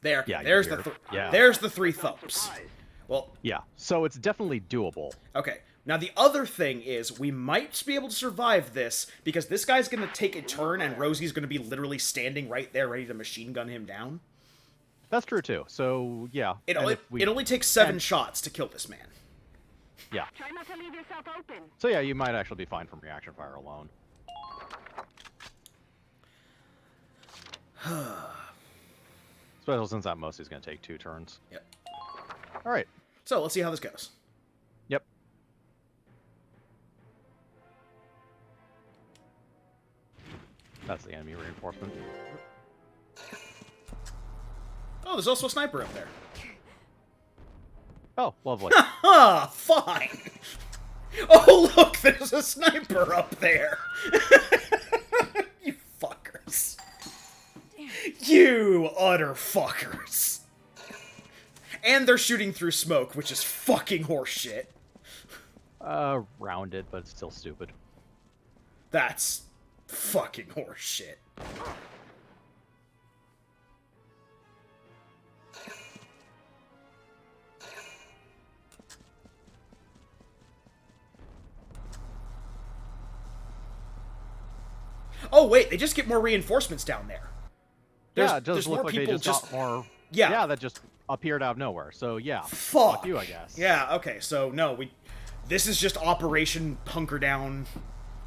There. Yeah, there's you're- the yeah. there's the three thumps. Well, Yeah, so it's definitely doable. okay. Now the other thing is we might be able to survive this because this guy's going to take a turn and Rosie's going to be literally standing right there ready to machine gun him down. That's true too. So yeah, It and only, if we- it only takes 7 shots to kill this man. yeah. Try not to leave yourself open. So yeah, you might actually be fine from reaction fire alone. Especially since that mostly is going to take 2 turns. Yep. All right. So let's see how this goes. Yep. That's the enemy reinforcement. Oh, there's also a sniper up there. Oh, lovely. Ah, fine. Oh, look, there's a sniper up there. You fuckers. You utter fuckers. And they're shooting through smoke, which is fucking horseshit. Rounded, but it's still stupid. That's fucking horseshit. Oh wait, they just get more reinforcements down there. Yeah, it does more look like they people just got more... Yeah. Yeah, that just appeared out of nowhere. So yeah, Fuck you, I guess. Yeah. Okay. So no, this is just Operation Hunker Down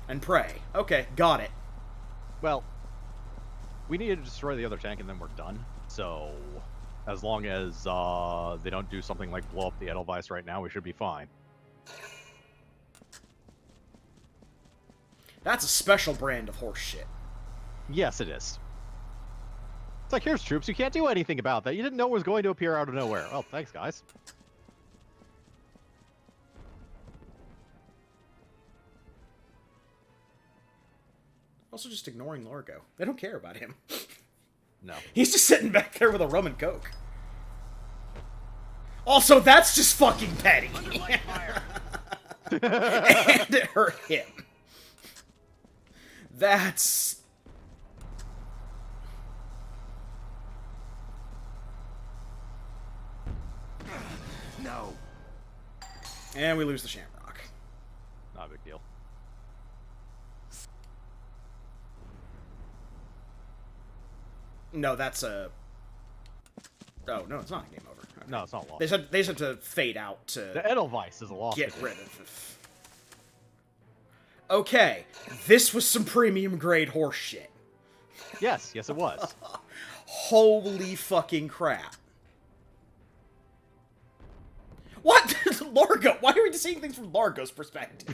and Pray. Okay, got it. Well, we need to destroy the other tank and then we're done. So, as long as they don't do something like blow up the Edelweiss right now, we should be fine. That's a special brand of horse shit. Yes, it is. It's like, here's troops, you can't do anything about that. You didn't know it was going to appear out of nowhere. Oh, thanks, guys. Also just ignoring Largo. They don't care about him. No. He's just sitting back there with a rum and coke. Also, that's just fucking petty. And it hurt him. That's... No. And we lose the Shamrock. Not a big deal. No, that's a... Oh, no, it's not a game over. Okay. No, it's not lost. They just have to fade out to The Edelweiss is a lost. get rid of it. Okay, this was some premium grade horse shit. Yes, it was. Holy fucking crap. What? Largo! Why are we just seeing things from Largo's perspective?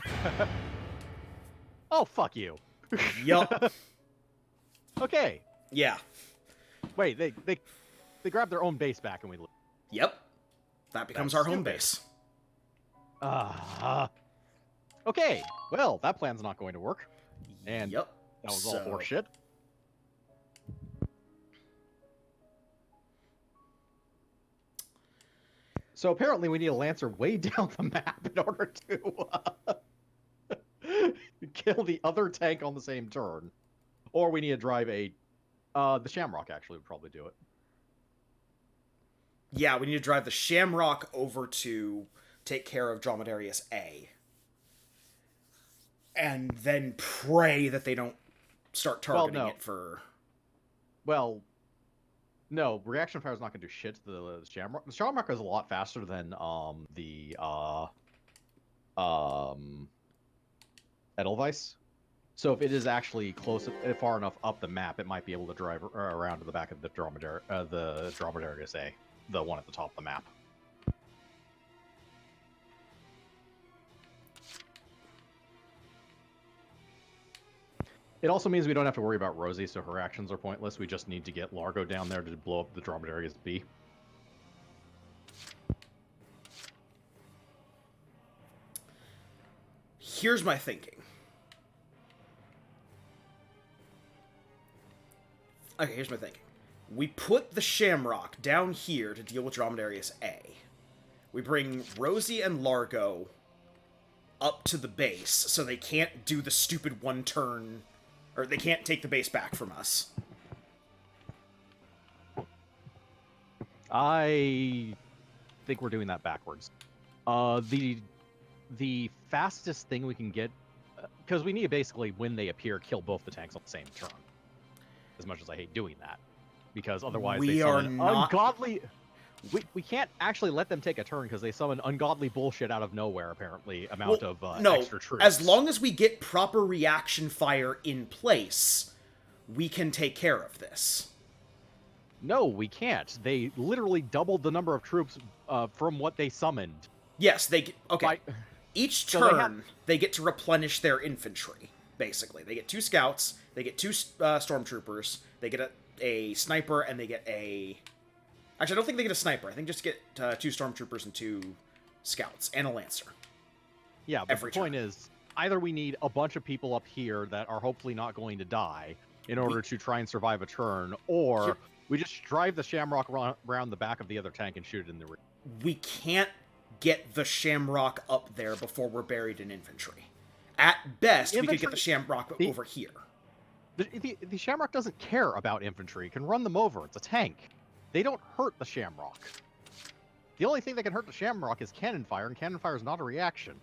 Oh, fuck you. Yup. Okay. Yeah. Wait, they grab their own base back and we lose. Yep. That becomes That's our home stupid. base. Okay. Well, that plan's not going to work. And Yep. that was all horseshit. So apparently we need a Lancer way down the map in order to kill the other tank on the same turn. Or we need to drive a... the Shamrock actually would probably do it. Yeah, we need to drive the Shamrock over to take care of Dromedarius A. And then pray that they don't start targeting it for... Well, no, reaction fire is not going to do shit to the Shamrock. The Shamrock is a lot faster than the Edelweiss. So if it is actually far enough up the map, it might be able to drive around to the back of the Dromedarius A, the one at the top of the map. It also means we don't have to worry about Rosie, so her actions are pointless. We just need to get Largo down there to blow up the Dromedarius B. Here's my thinking. Okay, here's my thinking. We put the Shamrock down here to deal with Dromedarius A. We bring Rosie and Largo up to the base, so they can't do the stupid one turn... Or they can't take the base back from us. I think we're doing that backwards. The fastest thing we can get... Because we need to basically, when they appear, kill both the tanks on the same turn. As much as I hate doing that. Because otherwise they summon ungodly... We can't actually let them take a turn because they summon ungodly bullshit out of nowhere, apparently, extra troops. As long as we get proper reaction fire in place, we can take care of this. No, we can't. They literally doubled the number of troops from what they summoned. Yes, okay. Each turn, they get to replenish their infantry, basically. They get 2 scouts, they get 2 stormtroopers, they get a sniper, and they get a... Actually, I don't think they get a sniper. I think just get 2 stormtroopers and 2 scouts, and a lancer. Yeah, but the point is, either we need a bunch of people up here that are hopefully not going to die in order to try and survive a turn, or we just drive the Shamrock around the back of the other tank and shoot it in the rear. We can't get the Shamrock up there before we're buried in infantry. At best, we could get the Shamrock over here. The Shamrock doesn't care about infantry. It can run them over. It's a tank. They don't hurt the Shamrock. The only thing that can hurt the Shamrock is cannon fire, and cannon fire is not a reaction.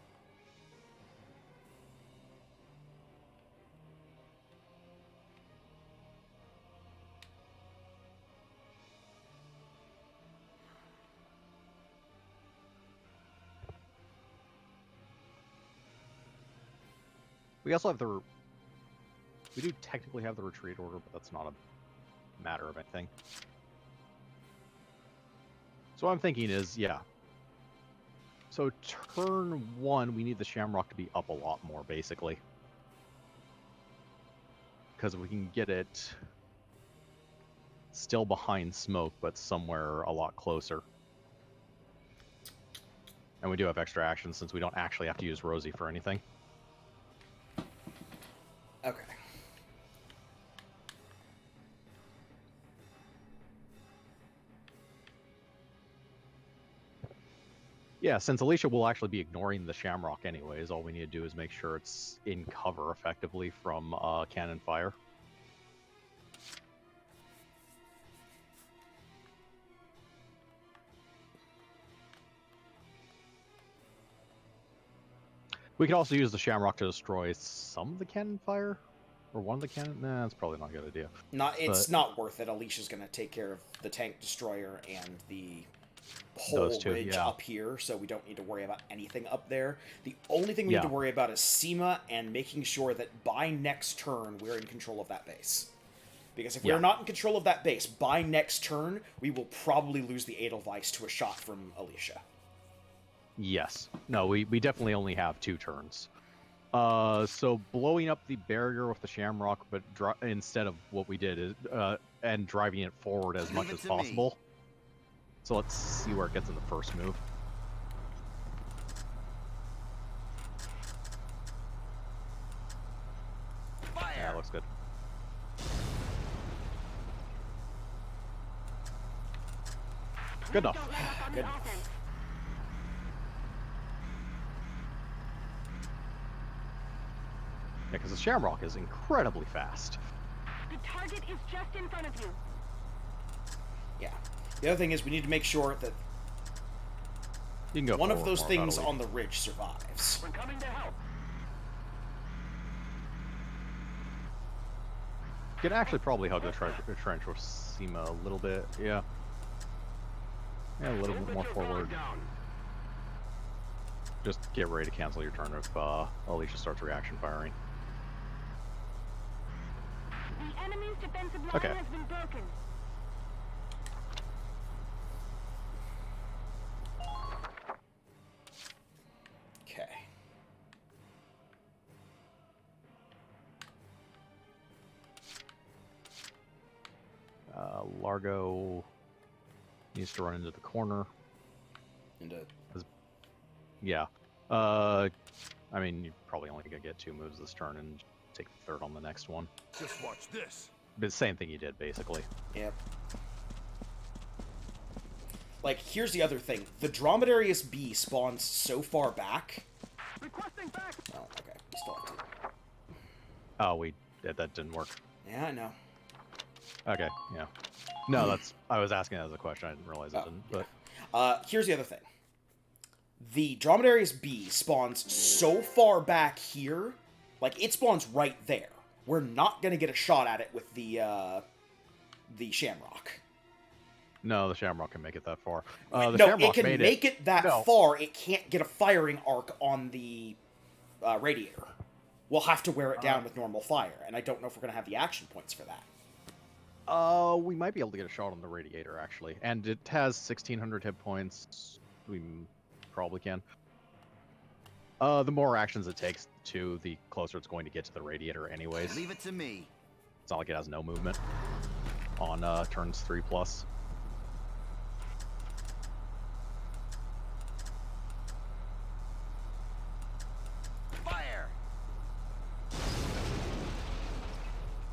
We also have we do technically have the retreat order, but that's not a matter of anything. So what I'm thinking is, yeah. So turn 1, we need the Shamrock to be up a lot more, basically. Because if we can get it still behind smoke, but somewhere a lot closer. And we do have extra actions since we don't actually have to use Rosie for anything. Okay. Yeah, since Alicia will actually be ignoring the Shamrock anyways, all we need to do is make sure it's in cover effectively from cannon fire. We could also use the Shamrock to destroy some of the cannon fire. Or one of the cannon? Nah, that's probably not a good idea. It's not worth it. Alicia's going to take care of the tank destroyer and the whole ridge up here, so we don't need to worry about anything up there. The only thing we need to worry about is Seema and making sure that by next turn we're in control of that base. Because if we're not in control of that base, by next turn, we will probably lose the Edelweiss to a shot from Alicia. Yes. No, we definitely only have 2 turns. So blowing up the barrier with the Shamrock, but instead of what we did is and driving it forward as much as possible. So let's see where it gets in the first move. Fire! Yeah, looks good. Good enough. Good. Yeah, because the Shamrock is incredibly fast. The target is just in front of you. Yeah. The other thing is we need to make sure that You can go one of forward those more things readily. on the ridge survives. We're coming to help. You can actually probably hug the trench with Seema a little bit. Yeah. Yeah, a little bit more forward. Just get ready to cancel your turn if Alicia starts reaction firing. The enemy's defensive line has been broken. Okay. Largo needs to run into the corner. Yeah. I mean, you're probably only gonna get 2 moves this turn and take the 3rd on the next one. Just watch this. But same thing you did, basically. Yep. Like, here's the other thing. The Dromedarius B spawns so far back. Requesting back. Oh, okay. We still have to. Oh, that didn't work. Yeah, I know. Okay, yeah. No, I was asking that as a question. I didn't realize it didn't. But Here's the other thing. The Dromedarius B spawns so far back here, like, it spawns right there. We're not gonna get a shot at it with the Shamrock. no, the Shamrock can make it that far. No, it can make it that far. It can't get a firing arc on the radiator. We'll have to wear it down with normal fire, and I don't know if we're gonna have the action points for that. We might be able to get a shot on the radiator, actually. And it has 1,600 hit points. We probably can. The more actions it takes, the closer it's going to get to the radiator anyways. Leave it to me. It's not like it has no movement on turns 3+. Fire!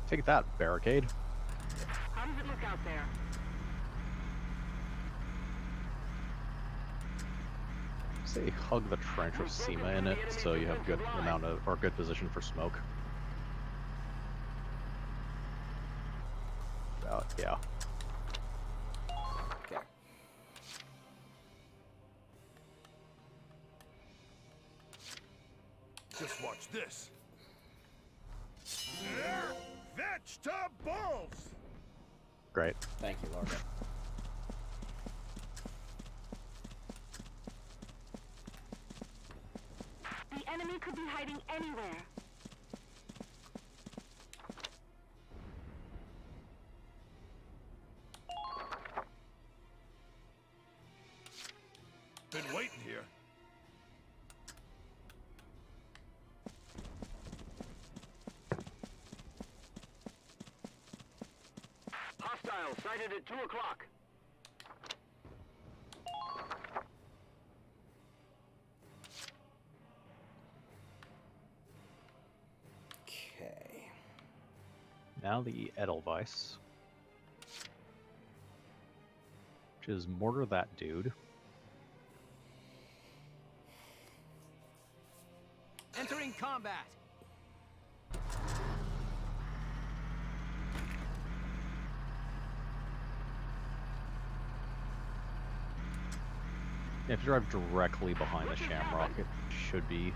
Take that, barricade. How does it look out there? Say hug the trench with Seema in it, so you have good amount of or good position for smoke. Yeah. Okay. Just watch this. Vegetables! Great. Thank you, Largo. The enemy could be hiding anywhere. Been waiting here. Hostile sighted at 2 o'clock. Okay. Now the Edelweiss, which is mortar that dude. Entering combat. If you drive directly behind the Shamrock, it should be.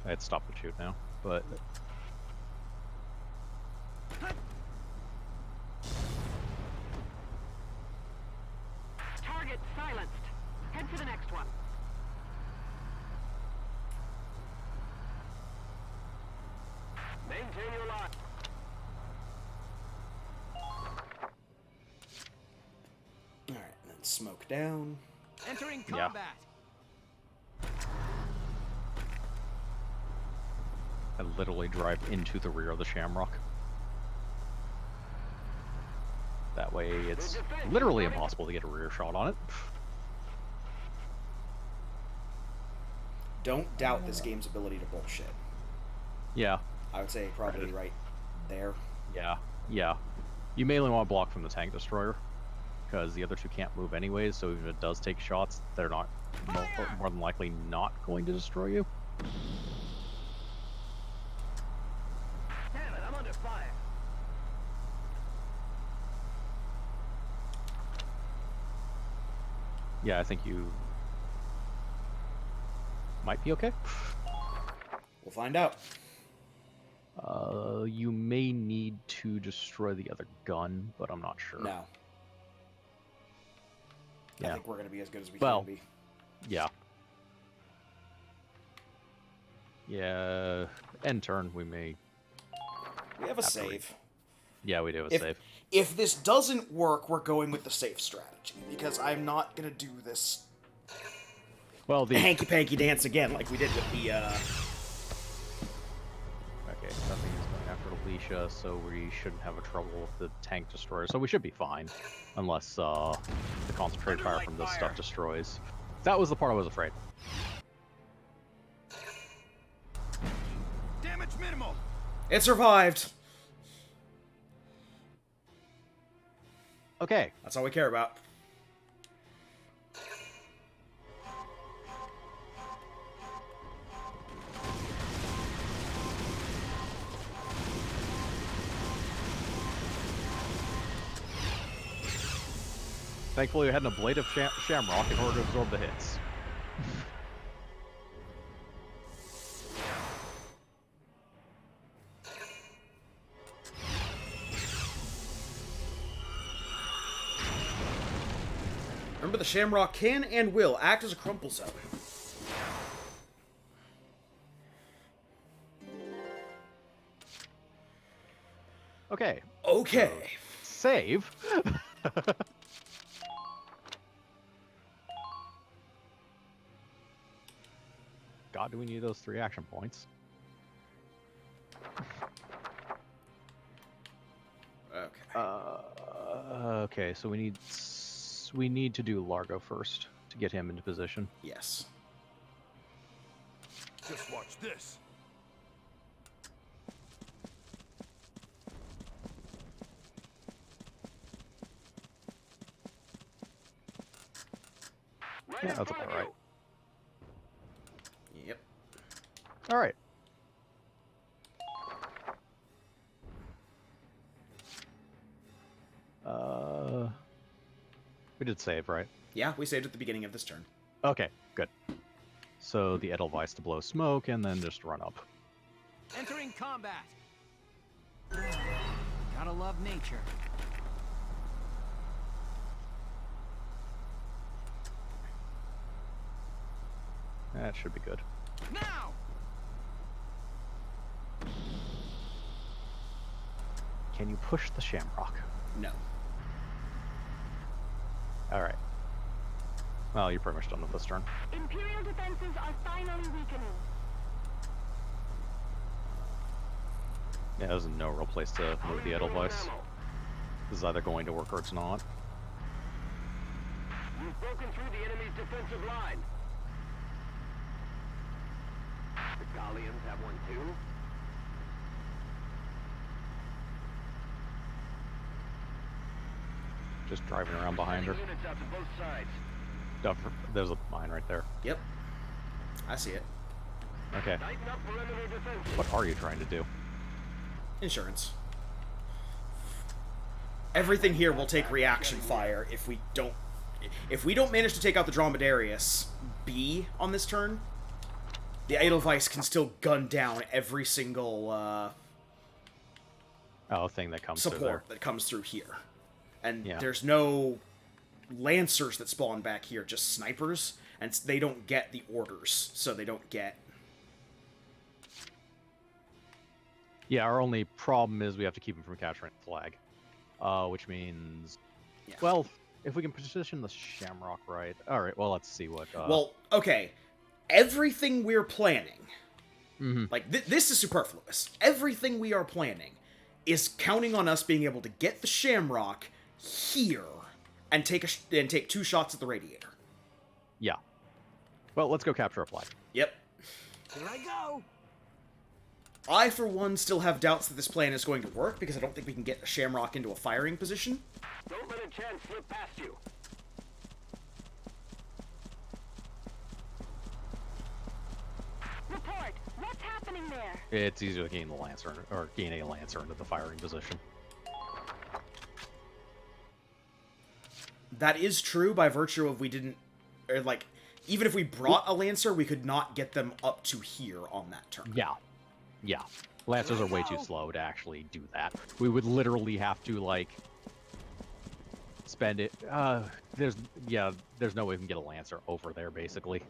I'd stop the shoot now, but Maintain your line. Alright, and then smoke down. Entering Yeah. combat. I literally drive into the rear of the Shamrock. That way, it's literally impossible to get a rear shot on it. Don't doubt this game's ability to bullshit. Yeah, I would say probably right there. yeah. You mainly want to block from the tank destroyer, because the other two can't move anyways, so even if it does take shots, they're not more than likely not going to destroy you. Damn it, I'm under fire. Yeah, I think you might be okay. We'll find out. You may need to destroy the other gun, but I'm not sure. No. I Yeah. think we're going to be as good as we Well, can be. Yeah. Yeah. End turn, we may. We have a have to save. Yeah, we do have a save. If this doesn't work, we're going with the safe strategy, because I'm not going to do this Well, the hanky-panky dance again like we did with the, Okay, nothing is going after Alicia, so we shouldn't have a trouble with the tank destroyer. So we should be fine, unless the concentrated fire from this stuff destroys. That was the part I was afraid. Damage minimal. It survived! Okay, That's all we care about. thankfully we had an ablative shamrock in order to absorb the hits. Remember, the Shamrock can and will act as a crumple zone. Okay, Okay. save. God, do we need those 3 action points? Okay. Okay, so we need to do Largo first to get him into position. Yes. Just watch this. Right Yeah, in that's front about of right. you. Yep. All right. We did save, right? Yeah, we saved at the beginning of this turn. Okay, good. So the Edelweiss to blow smoke and then just run up. Entering combat. Gotta love nature. That should be good. Now! Can you push the Shamrock? No. All right. Well, you're pretty much done with this turn. Imperial defenses are finally weakening. Yeah, there's no real place to move the Edelweiss. This is either going to work or it's not. You've broken through the enemy's defensive line. The Galleons have one too. Just driving around behind her. Units out to both sides. There's a mine right there. Yep. I see it. Okay. Tighten up perimeter defenses. What are you trying to do? Insurance. Everything here will take reaction fire if we don't manage to take out the Dromedarius B on this turn. The Edelweiss can still gun down every single Thing that comes through there. support that comes through here. And Yeah. there's no lancers that spawn back here, just snipers, and they don't get the orders, so they don't get... Yeah, our only problem is we have to keep him from capturing the flag. Which means... Yeah. Well, if we can position the Shamrock right... Alright, well, let's see what... Well, okay. Everything we're planning... Mhm. Like, this is superfluous. Everything we are planning is counting on us being able to get the Shamrock here and take 2 shots at the Radiator. Yeah. Well, let's go capture a flag. Yep. Here I go. I, for one, still have doubts that this plan is going to work, because I don't think we can get the Shamrock into a firing position. Don't let a chance slip past you. Report. What's happening there? It's easier to gain the Lancer, or gain a Lancer into the firing position. That is true by virtue of we didn't... Or, like, even if we brought a Lancer, we could not get them up to here on that turn. Yeah. Yeah. Lancers are way too slow to actually do that. We would literally have to, like... spend it... there's no way we can get a Lancer over there, basically.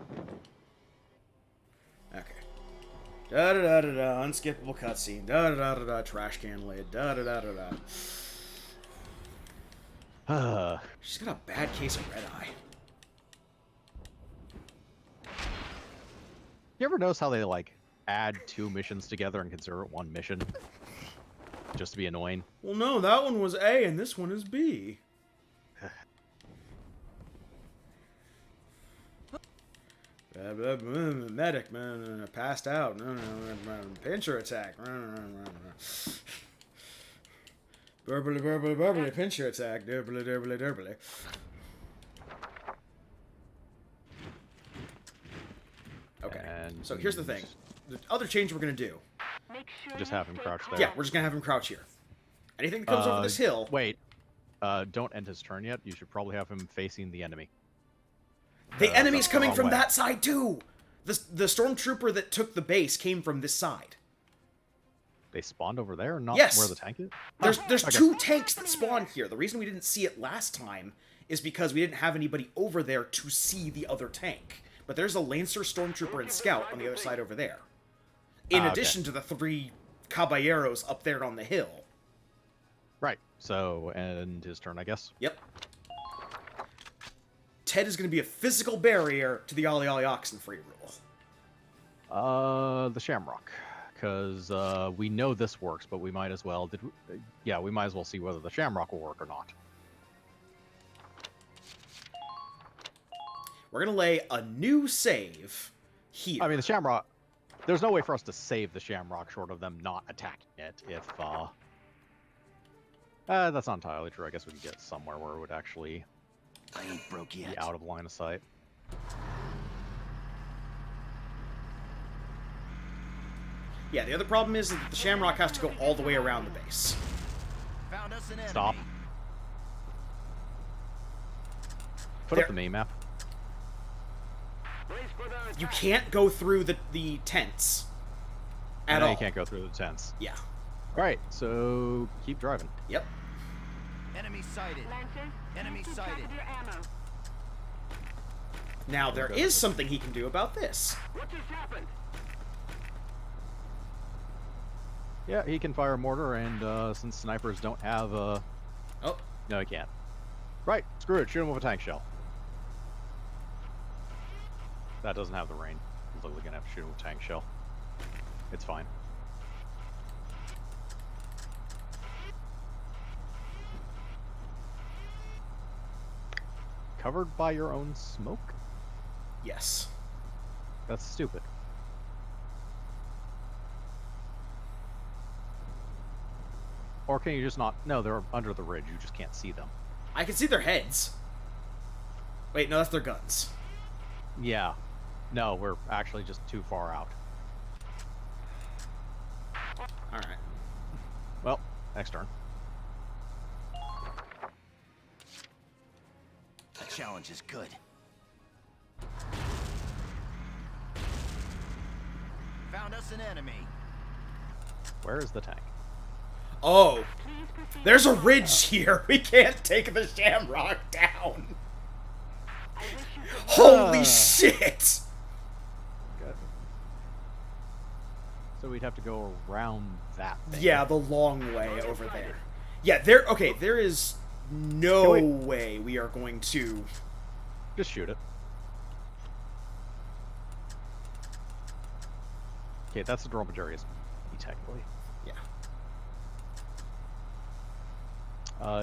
Okay. Da-da-da-da-da, unskippable cutscene. Da-da-da-da-da, trash can lid. Da-da-da-da-da. She's got a bad case of red eye. You ever notice how they, like, add 2 missions together and consider it one mission? Just to be annoying? Well, no, that one was A and this one is B. Medic, man, passed out. Pincher attack. Burbly, pincher attack. Durbly. Okay, And so here's the thing. The other change we're going to do. Make sure Just you have him stay crouch calm. there. Yeah, we're just going to have him crouch here. Anything that comes over this hill... Wait. Don't end his turn yet. You should probably have him facing the enemy. The enemy's that's the coming wrong from way. that side, too! The stormtrooper that took the base came from this side. They spawned over there, not Yes. where the tank is? There's okay. 2 tanks that spawned here. The reason we didn't see it last time is because we didn't have anybody over there to see the other tank. But there's a Lancer, Stormtrooper, and Scout on the other side over there. In Okay. addition to the 3 Caballeros up there on the hill. Right. So, end his turn, I guess. Yep. Ted is going to be a physical barrier to the Ollie Ollie Oxenfree rule. The Shamrock. Because we know this works, but we might as well... we might as well see whether the Shamrock will work or not. We're going to lay a new save here. I mean, the Shamrock... There's no way for us to save the Shamrock short of them not attacking it if... that's not entirely true. I guess we could get somewhere where it would actually I ain't broke be yet. out of line of sight. Yeah, the other problem is that the Shamrock has to go all the way around the base. Found us an enemy. Stop. Put There- up the mini-map. Brace for the attack. You can't go through the tents. At No, all. you can't go through the tents. Yeah. Alright, so keep driving. Yep. Enemy sighted. Lancers, Enemy keep track sighted. of your ammo. Now, there is something he can do about this. What just happened? Yeah, he can fire a mortar, and since snipers don't have Oh, no, he can't. Right, screw it, shoot him with a tank shell. That doesn't have the range. He's literally gonna have to shoot him with a tank shell. It's fine. Covered by your own smoke? yes. That's stupid. Or can you just not... No, they're under the ridge. You just can't see them. I can see their heads. Wait, no, that's their guns. Yeah. No, we're actually just too far out. Alright. Well, next turn. The challenge is good. Found us an enemy. Where is the tank? Oh, Please proceed there's a with ridge here. We can't take the Shamrock down. I wish you could... Holy shit! Good. So we'd have to go around that thing. Yeah, the long way over there. Yeah, there is no way we are going to... Just shoot it. Okay, that's the Dromedarius, technically. Yeah.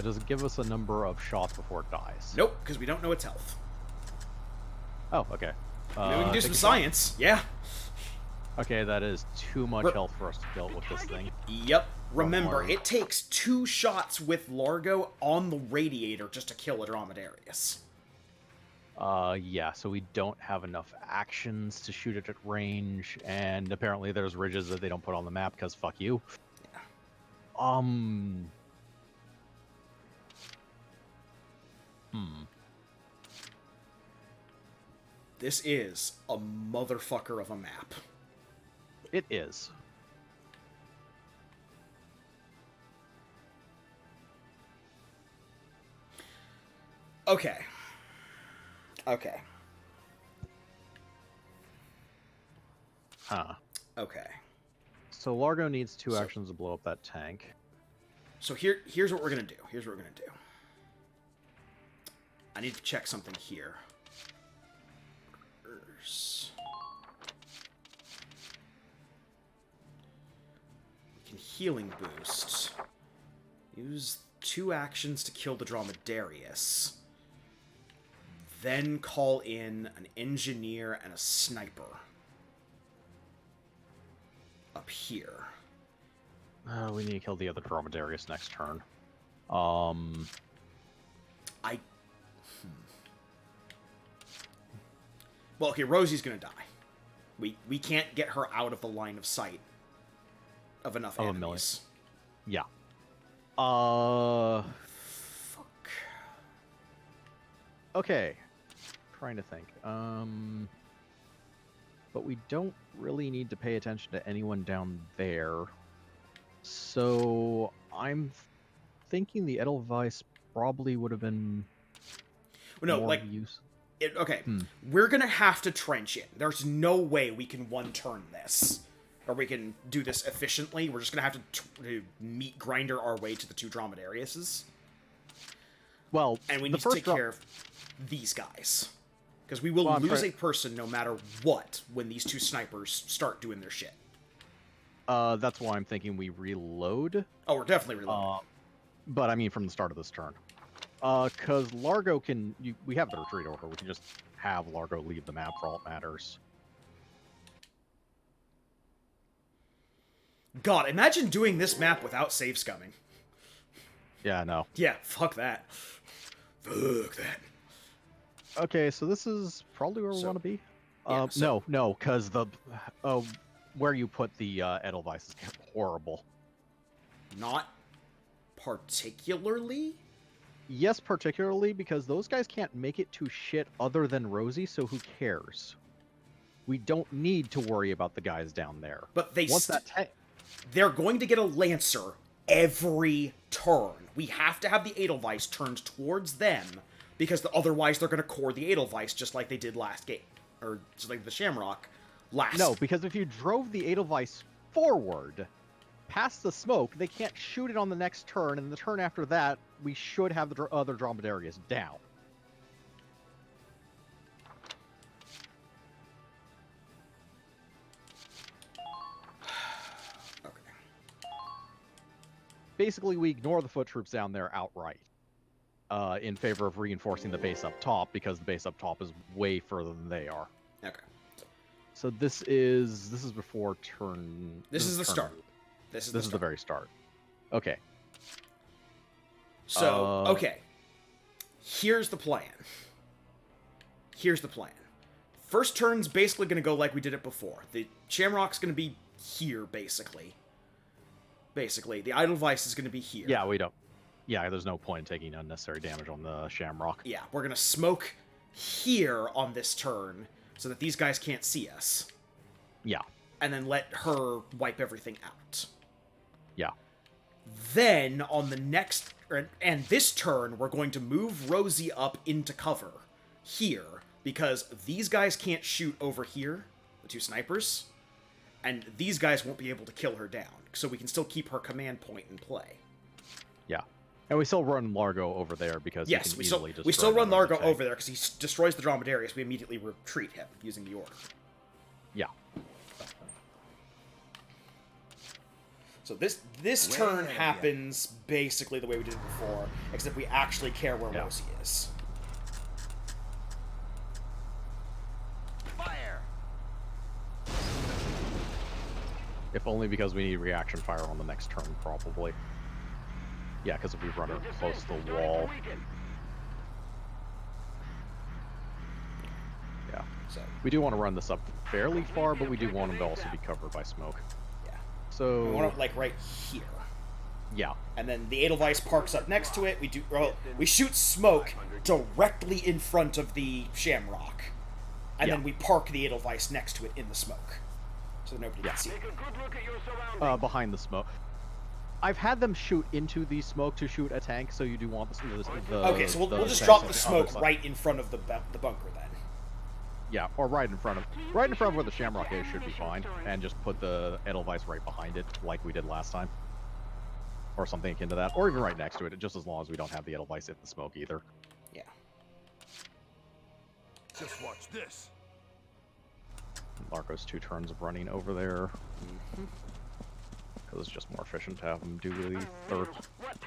Does it give us a number of shots before it dies? Nope, because we don't know its health. Oh, okay. Maybe we can do take some a shot. science. Yeah. Okay, that is too much health for us to kill with this thing. Yep. Remember, Largo. it takes 2 shots with Largo on the radiator just to kill a Dromedarius. Yeah, so we don't have enough actions to shoot it at range, and apparently there's ridges that they don't put on the map because fuck you. Yeah. This is a motherfucker of a map. It is. Okay. Okay. Huh. Okay. So Largo needs 2 actions to blow up that tank. So here's what we're gonna do. Here's what we're gonna do. I need to check something here. We can healing boost. Use 2 actions to kill the Dromedarius. Then call in an engineer and a sniper. Up here. We need to kill the other Dromedarius next turn. Well, okay, Rosie's gonna die. We can't get her out of the line of sight of enough enemies. Yeah. Fuck. Okay. Trying to think. But we don't really need to pay attention to anyone down there. So I'm thinking the Edelweiss probably would have been No, more like use. okay, we're gonna have to trench in. There's no way we can one-turn this, or we can do this efficiently. We're just gonna have to meat grinder our way to the 2 Dromedariuses. Well, And we need to take care of these guys. Because we will lose a person no matter what when these 2 snipers start doing their shit. That's why I'm thinking we reload. Oh, we're definitely reloading. But I mean from the start of this turn. Because Largo can... we have the retreat order. We can just have Largo leave the map for all it matters. God, imagine doing this map without save scumming. Yeah, no. Yeah, fuck that. Fuck that. Okay, so this is probably where we want to be. Yeah, No, because the where you put the Edelweiss is horrible. Not particularly? Yes, particularly because those guys can't make it to shit other than Rosie, so who cares? We don't need to worry about the guys down there. But they they're going to get a Lancer every turn. We have to have the Edelweiss turned towards them, because otherwise they're going to core the Edelweiss just like they did last game. Or just like the Shamrock last. No, because if you drove the Edelweiss forward, past the smoke, they can't shoot it on the next turn, and the turn after that, we should have the other Dromedarius down. Basically, we ignore the foot troops down there outright, in favor of reinforcing the base up top, because the base up top is way further than they are. Okay. So this is before turn. This is the start. This is the very start. Okay. So okay. Here's the plan. First turn's basically going to go like we did it before. The Shamrock's going to be here, basically. The Edelweiss is going to be here. Yeah, we don't. Yeah, there's no point in taking unnecessary damage on the Shamrock. Yeah, we're going to smoke here on this turn so that these guys can't see us. Yeah. And then let her wipe everything out. Yeah. Then, on the next... and this turn, we're going to move Rosie up into cover. Here. Because these guys can't shoot over here. The 2 snipers. and these guys won't be able to kill her down, so we can still keep her command point in play. Yeah. And we still run Largo over there because Yes, he can we easily still destroy run them with Largo a tank. over there because he destroys the Dromedarius. We immediately retreat him using the order. Yeah. So this turn happens basically the way we did it before, except we actually care where Rosie is. Fire! If only because we need reaction fire on the next turn, probably. Yeah, because if we run her close to the wall. Yeah. So We do want to run this up fairly far, but we do want him to also be covered by smoke. yeah, So we want it like right here. yeah. And then the Edelweiss parks up next to it. We shoot smoke directly in front of the Shamrock, and then we park the Edelweiss next to it in the smoke, so that nobody can see it. Behind the smoke. I've had them shoot into the smoke to shoot a tank, so you do want the Okay, so we'll just tanks drop on the other smoke side. right in front of the bunker then. Yeah, or right in front of where the Shamrock is should be fine, and just put the Edelweiss right behind it, like we did last time, or something akin to that, or even right next to it, just as long as we don't have the Edelweiss hit the smoke either. Yeah. Just watch this. Largo's 2 turns of running over there. Because it's just more efficient to have him do the 3rd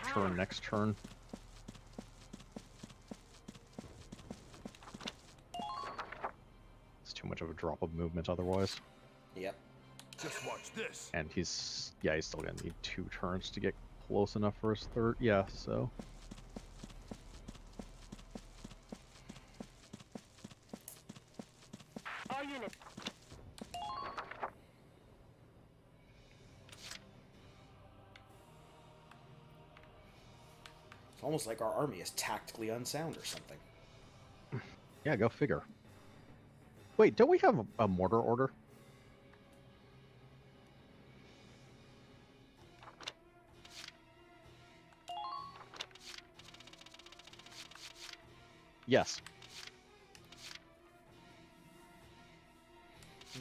turn next turn. It's too much of a drop of movement otherwise. Yep. Just watch this. And he's still gonna need 2 turns to get close enough for his 3rd. Yeah, so. All units. It's almost like our army is tactically unsound or something. Yeah, go figure. Wait, don't we have a mortar order? Yes.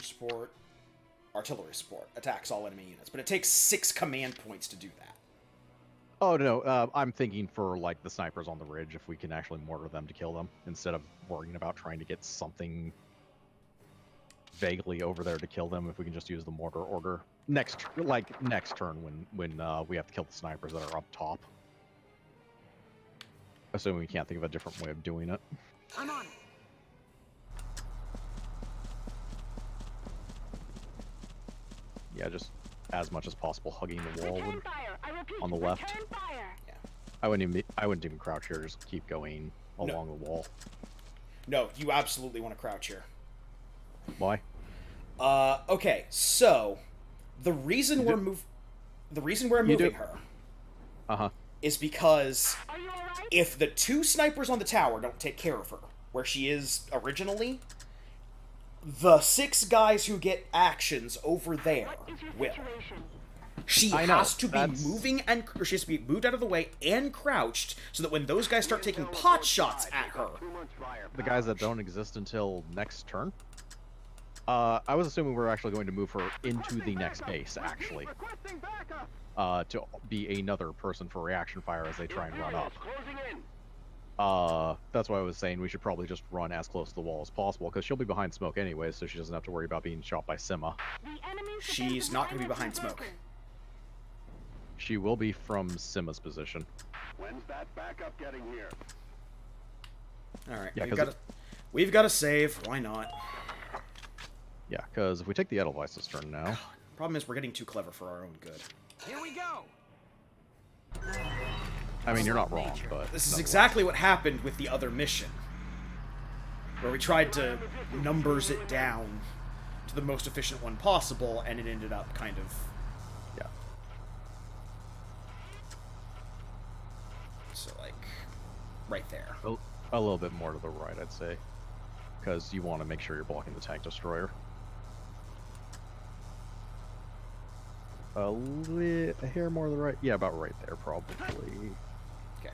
Support, artillery support, attacks all enemy units, but it takes 6 command points to do that. Oh, no, I'm thinking for, like, the snipers on the ridge, if we can actually mortar them to kill them, instead of worrying about trying to get something vaguely over there to kill them, if we can just use the mortar order. Next turn when we have to kill the snipers that are up top. Assuming we can't think of a different way of doing it. I'm on it. Yeah, just as much as possible hugging the wall Return fire. I repeat, on the left. return fire. Yeah. I wouldn't even crouch here, just keep going along the wall. No, you absolutely want to crouch here. Why? Okay, so the reason we're moving her is because Are you all right? if the 2 snipers on the tower don't take care of her where she is originally, the 6 guys who get actions over there What is your will. situation? She I know, has to be that's- she has to be moved out of the way and crouched so that when those guys start taking pot shots at her, The guys that don't exist until next turn? I was assuming we were actually going to move her into the next base, actually. To be another person for reaction fire as they try and run up. That's why I was saying we should probably just run as close to the wall as possible, because she'll be behind smoke anyway, so she doesn't have to worry about being shot by Sima. The enemy's she's defensive not going to be line behind is smoke. broken. She will be from Sima's position. When's that backup getting here? All right, Yeah, we've got to save. Why not? Yeah, because if we take the Edelweiss's turn now... Problem is we're getting too clever for our own good. Here we go. I mean, you're not wrong, but... This is nonetheless. exactly what happened with the other mission, where we tried to numbers it down to the most efficient one possible, and it ended up kind of... Yeah. So, like, right there. A little bit more to the right, I'd say. Because you want to make sure you're blocking the tank destroyer. A hair more to the right? Yeah, about right there, probably. Okay.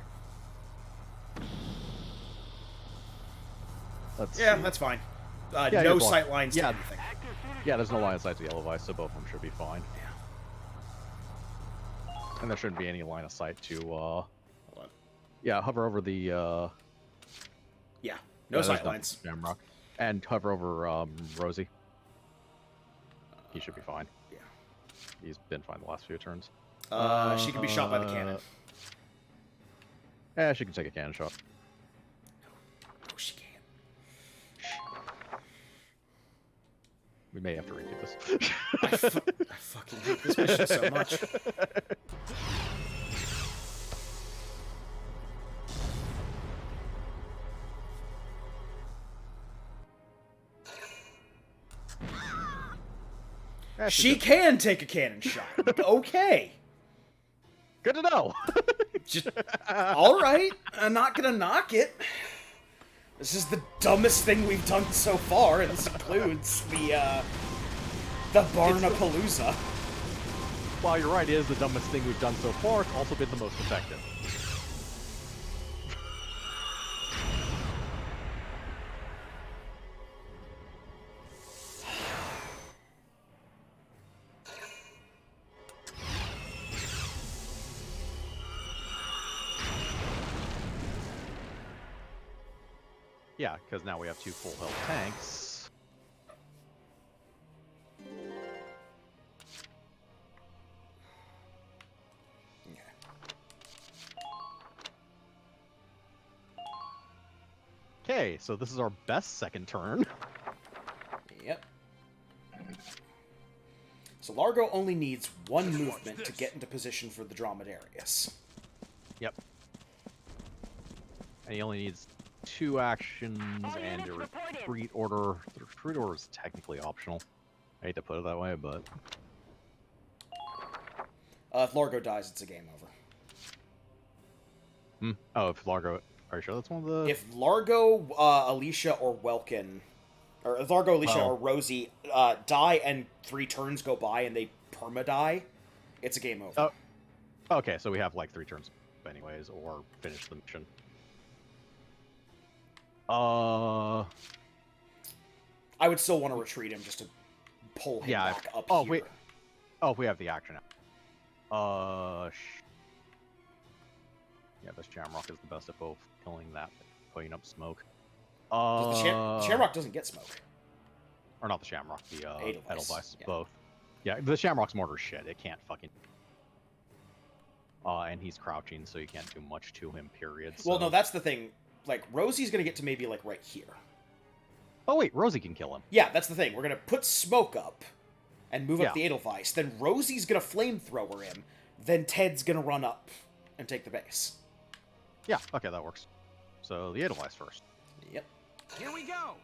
Let's Yeah, see. that's fine. Yeah, No you're blocking. sight lines to Yeah. anything. Active Yeah, there's no line of sight to the Edelweiss, so both of them should be fine. Yeah. And there shouldn't be any line of sight to, Hold on. yeah, hover over the, Yeah. No sight there's lines. Shamrock. And hover over, Rosie. He should be fine. Yeah. He's been fine the last few turns. She can be shot by the cannon. Yeah, she can take a cannon shot. No, she can't. We may have to redo this. I fucking hate this mission so much. She can take a cannon shot. Okay. Good to know. Just, all right. I'm not gonna knock it. This is the dumbest thing we've done so far, and this includes the Barnapalooza. While you're right, it is the dumbest thing we've done so far. It's also been the most effective. Yeah, because now we have 2 full health tanks. Okay, so this is our best second turn. Yep. So Largo only needs 1 movement to get into position for the Dromedarius. Yep. And he only needs 2 actions and a retreat order. The retreat order is technically optional. I hate to put it that way, but... If Largo dies, it's a game over. Oh, if Largo... Are you sure that's one of the... If Largo, Alicia, or Welkin... Or if Largo, Alicia, or Rosie die and 3 turns go by and they perma-die, it's a game over. Oh, okay, so we have like 3 turns anyways, or finish the mission. I would still want to retreat him just to pull him back up here. Wait. Oh, we have the action. Yeah, this Shamrock is the best at both killing that and putting up smoke. The Shamrock doesn't get smoke. Or not the Shamrock, the Edelweiss. Yeah. Both. Yeah, the Shamrock's mortar shit. It can't fucking... and he's crouching, so you can't do much to him, period. So... Well, no, that's the thing. Like, Rosie's gonna get to maybe, like, right here. Oh, wait, Rosie can kill him. Yeah, that's the thing. We're gonna put smoke up and move up the Edelweiss. Then Rosie's gonna flamethrower him. Then Ted's gonna run up and take the base. Yeah, okay, that works. So, the Edelweiss first. Yep. Here we go.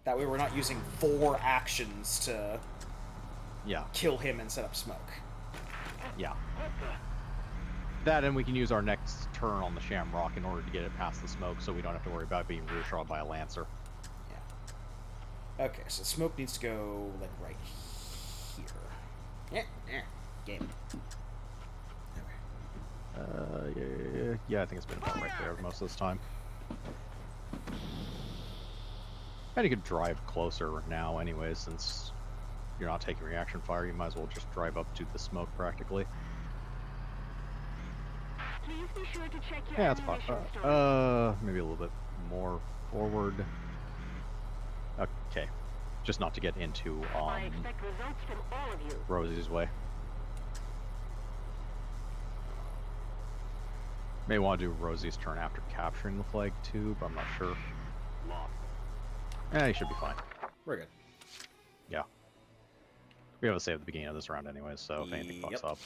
That way we're not using 4 actions to kill him and set up smoke. Yeah. That, and we can use our next turn on the Shamrock in order to get it past the smoke, so we don't have to worry about being rear-shot by a Lancer. Yeah. Okay, so smoke needs to go, like, right here. Game. Okay. Yeah, I think it's been about right there most of this time. And you could drive closer now anyway, since you're not taking reaction fire, you might as well just drive up to the smoke practically. Please be sure to check your Yeah, that's fine. ammunition storage. Maybe a little bit more forward. Okay. Just not to get into, I expect results from all of you. Rosie's way. May want to do Rosie's turn after capturing the flag too, but I'm not sure. He should be fine. We're good. Yeah. We have a save at the beginning of this round anyways, so if anything fucks up.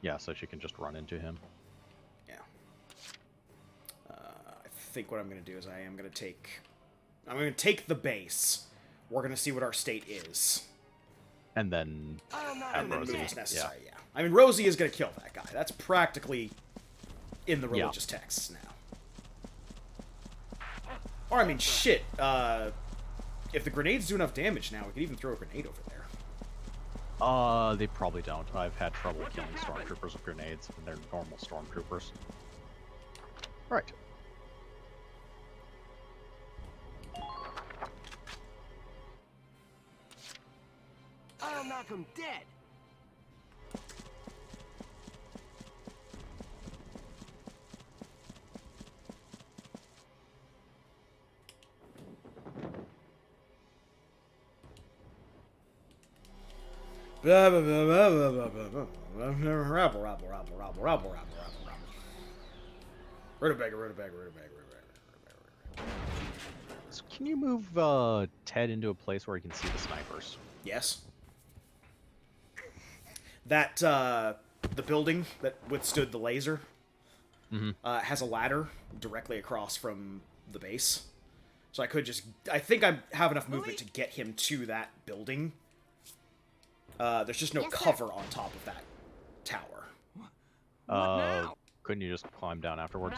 Yeah, so she can just run into him. Yeah. I think what I'm going to do is I'm going to take the base. We're going to see what our state is. And then have Rosie. Move as necessary, yeah. I mean, Rosie is going to kill that guy. That's practically in the religious texts now. Or, I mean, shit. If the grenades do enough damage now, we could even throw a grenade over there. They probably don't. I've had trouble killing stormtroopers with grenades when they're normal stormtroopers. Right. I'll knock him dead. Rabble, rabble, rabble, rabble, rabble, rabble. Rutabaga. So can you move Ted into a place where he can see the snipers? Yes. That, the building that withstood the laser has a ladder directly across from the base. So I could just... I think I have enough movement to get him to that building. There's just no cover on top of that tower. Couldn't you just climb down afterwards?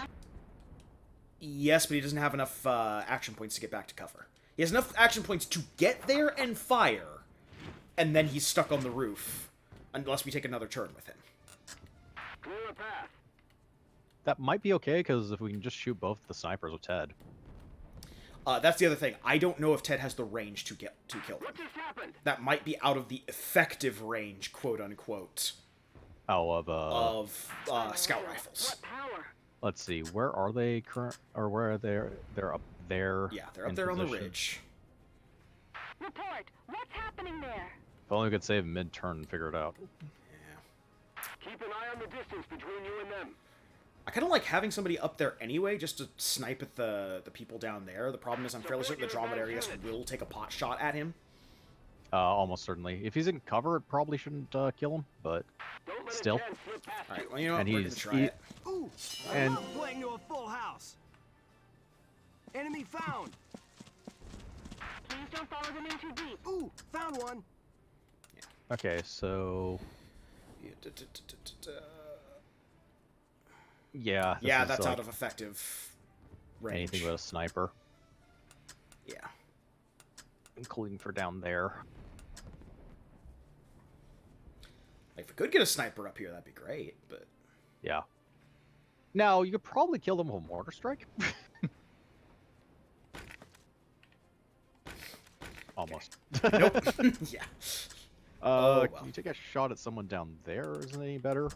Yes, but he doesn't have enough action points to get back to cover. He has enough action points to get there and fire, and then he's stuck on the roof, unless we take another turn with him. Clear a path. That might be okay, because if we can just shoot both the snipers with Ted. That's the other thing. I don't know if Ted has the range to kill them. What just happened? That might be out of the effective range, quote unquote, Oh, of scout rifles. What power? let's see, where are they current, or where are they? They're up there. Yeah, they're up there on the ridge. Report. What's happening there? If only we could save mid-turn and figure it out. Yeah. Keep an eye on the distance between you and them. I kind of like having somebody up there anyway, just to snipe at the people down there. The problem is I'm fairly certain the Dromedarius will take a pot shot at him. Almost certainly. If he's in cover, it probably shouldn't kill him, but Don't let still. a chance slip past Alright, you. well, you know what? And We're gonna try it. Ooh, I And- love playing to a full house. Enemy found. Please don't follow them in too deep. Ooh, found one. Okay, so yeah, this Yeah, is, that's like, out of effective range. anything but a sniper, Yeah. including for down there. Like, if we could get a sniper up here, that'd be great, but... Yeah. Now you could probably kill them with a mortar strike. Almost. Nope. Yeah. Well. Can you take a shot at someone down there? Isn't it any better?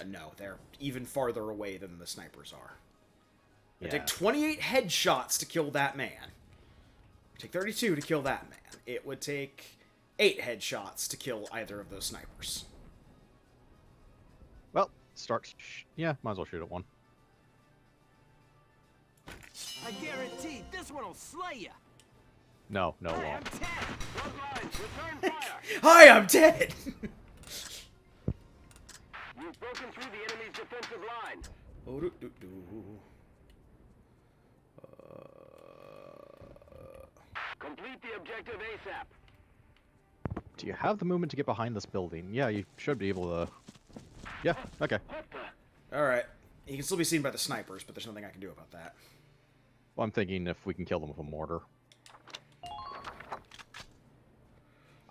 No, they're even farther away than the snipers are. Yeah. It take 28 headshots to kill that man. It take 32 to kill that man. It would take 8 headshots to kill either of those snipers. Well, yeah, might as well shoot at one. I guarantee this one will slay you. No, it Hey, I'm won't. 10. Front lines, return fire. Hi, I'm dead! You've broken through the enemy's defensive line. Complete the objective ASAP. Do you have the movement to get behind this building? Yeah, you should be able to. Yeah, okay. What the? Alright. He can still be seen by the snipers, but there's nothing I can do about that. Well, I'm thinking if we can kill them with a mortar.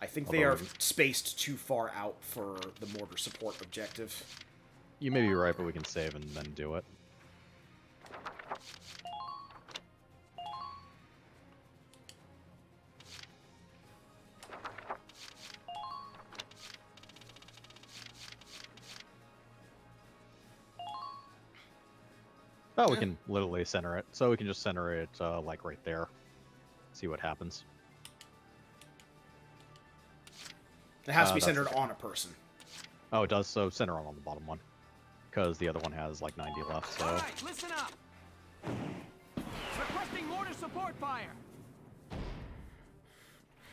I think they are spaced too far out for the mortar support objective. You may be right, but we can save and then do it. Oh, we can literally center it. So we can just center it, like, right there. See what happens. It has to be That's centered okay. on a person. Oh, it does, so center on the bottom one. Because the other one has, like, 90 left, so... All right, listen up. Requesting mortar support fire.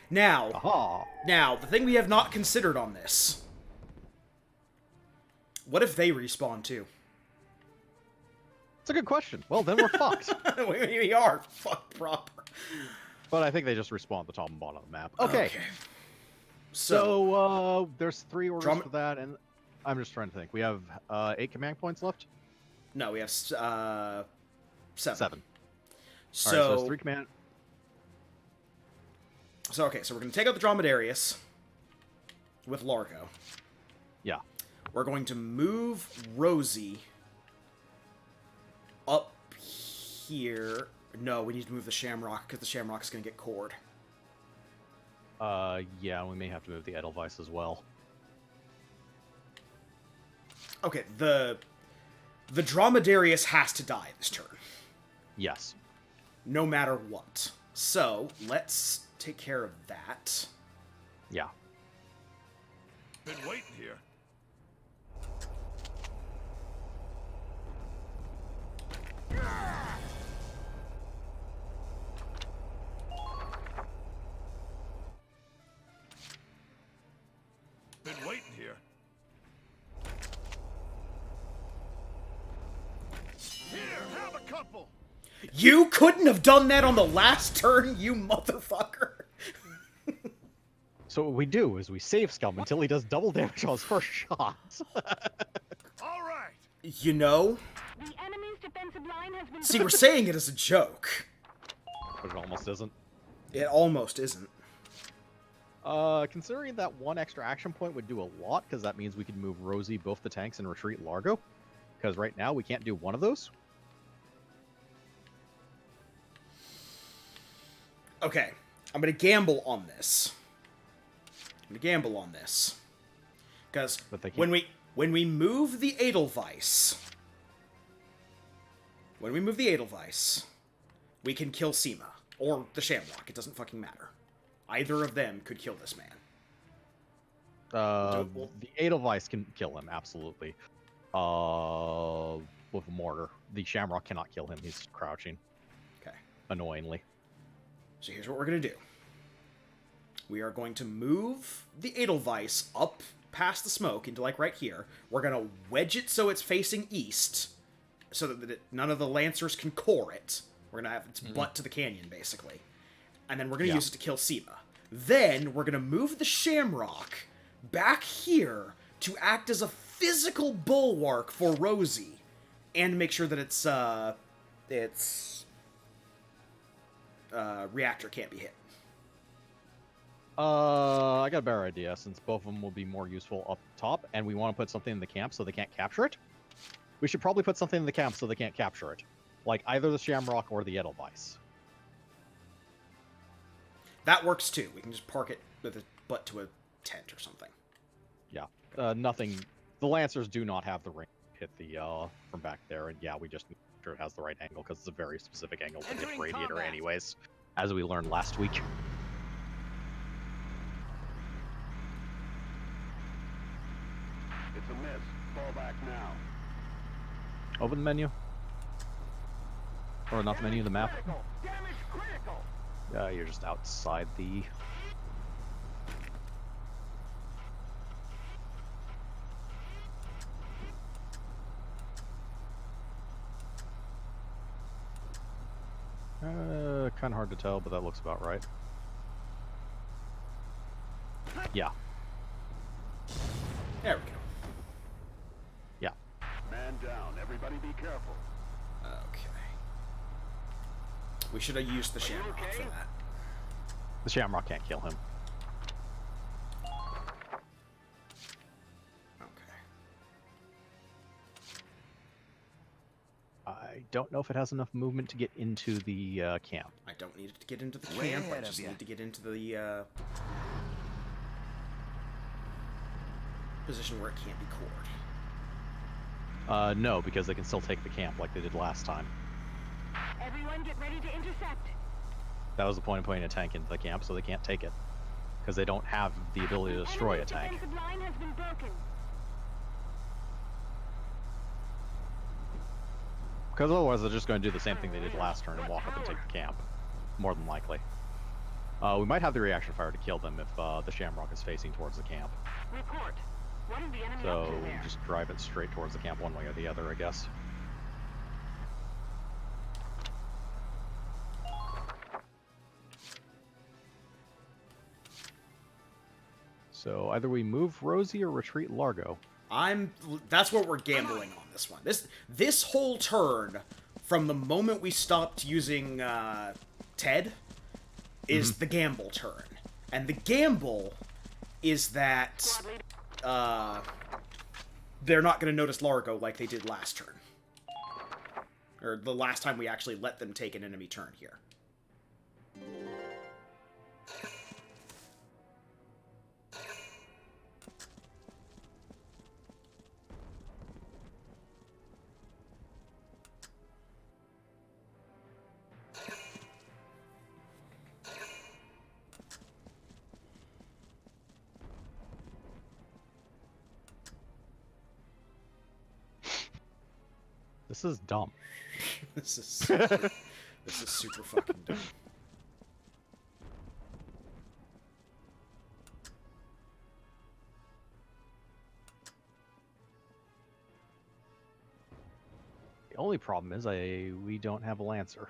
Now, Aha! the thing we have not considered on this. What if they respawn too? It's a good question. Well, then we're fucked. We are fucked proper. But I think they just respawn at the top and bottom of the map. Okay. So, So, there's 3 orders Drum- for that, and I'm just trying to think. We have 8 command points left? no, we have 7. 7. Alright, so So, there's 3 command... so okay, so we're going to take out the Dromedarius with Largo. Yeah. We're going to move Rosie up here. No, we need to move the Shamrock because the Shamrock is going to get cored. Yeah, we may have to move the Edelweiss as well. Okay, the Dromedarius has to die this turn. Yes. No matter what. So, let's take care of that. Yeah. Been waiting here. Been waiting here. Here, have a couple. You couldn't have done that on the last turn, you motherfucker! So what we do is we save Scum until he does double damage on his first shot. All right. You know? The enemy's defensive line has been... See, we're saying it as a joke. But it almost isn't. It almost isn't. Considering that one extra action point would do a lot, because that means we could move Rosie, both the tanks, and retreat Largo. Because right now we can't do one of those. Okay, I'm gonna gamble on this. Because when we move the Edelweiss, we can kill Seema. Or the Shamrock, it doesn't fucking matter. Either of them could kill this man. The Edelweiss can kill him, absolutely. With a mortar. The Shamrock cannot kill him, he's crouching. Okay. Annoyingly. So here's what we're gonna do. We are going to move the Edelweiss up past the smoke into, like, right here. We're gonna wedge it so it's facing east, so that none of the Lancers can core it. We're gonna have its butt to the canyon, basically. And then we're gonna use it to kill Seema. Then, we're gonna move the Shamrock back here to act as a physical bulwark for Rosie, and make sure that its reactor can't be hit. I got a better idea, since both of them will be more useful up top, and we want to put something in the camp so they can't capture it. We should probably put something in the camp so they can't capture it. Like, either the Shamrock or the Edelweiss. That works too. We can just park it with a butt to a tent or something. Yeah. Nothing... The Lancers do not have the ring to hit the, from back there, and yeah, we just need to make sure it has the right angle, because it's a very specific angle to hit Radiator combat. anyways, as we learned last week. It's a miss. Fall back now. Open the menu. Or not the menu, the map. Damage critical. You're just outside the... Kind of hard to tell, but that looks about right. Yeah. There we go. Yeah. Man down. Everybody be careful. Okay. We should have used the Shamrock for that. The Shamrock can't kill him. Okay. I don't know if it has enough movement to get into the camp. I don't need it to get into the Way camp, I ahead of just ya. need to get into the, position where it can't be cored. No, because they can still take the camp like they did last time. Everyone get ready to intercept. That was the point of putting a tank into the camp, so they can't take it. Because they don't have the ability to destroy a Enemy's tank. defensive line has been broken. Because otherwise they're just going to do the same thing they did last turn and walk up and take the camp. More than likely. We might have the reaction fire to kill them if the Shamrock is facing towards the camp. Report. What is the enemy So up to there? just drive it straight towards the camp one way or the other, I guess. So either we move Rosie or retreat Largo. That's what we're gambling on this one. This whole turn, from the moment we stopped using Ted, is the gamble turn. And the gamble is that they're not going to notice Largo like they did last turn. Or the last time we actually let them take an enemy turn here. This is dumb. This is super, this is super fucking dumb. The only problem is we don't have a Lancer.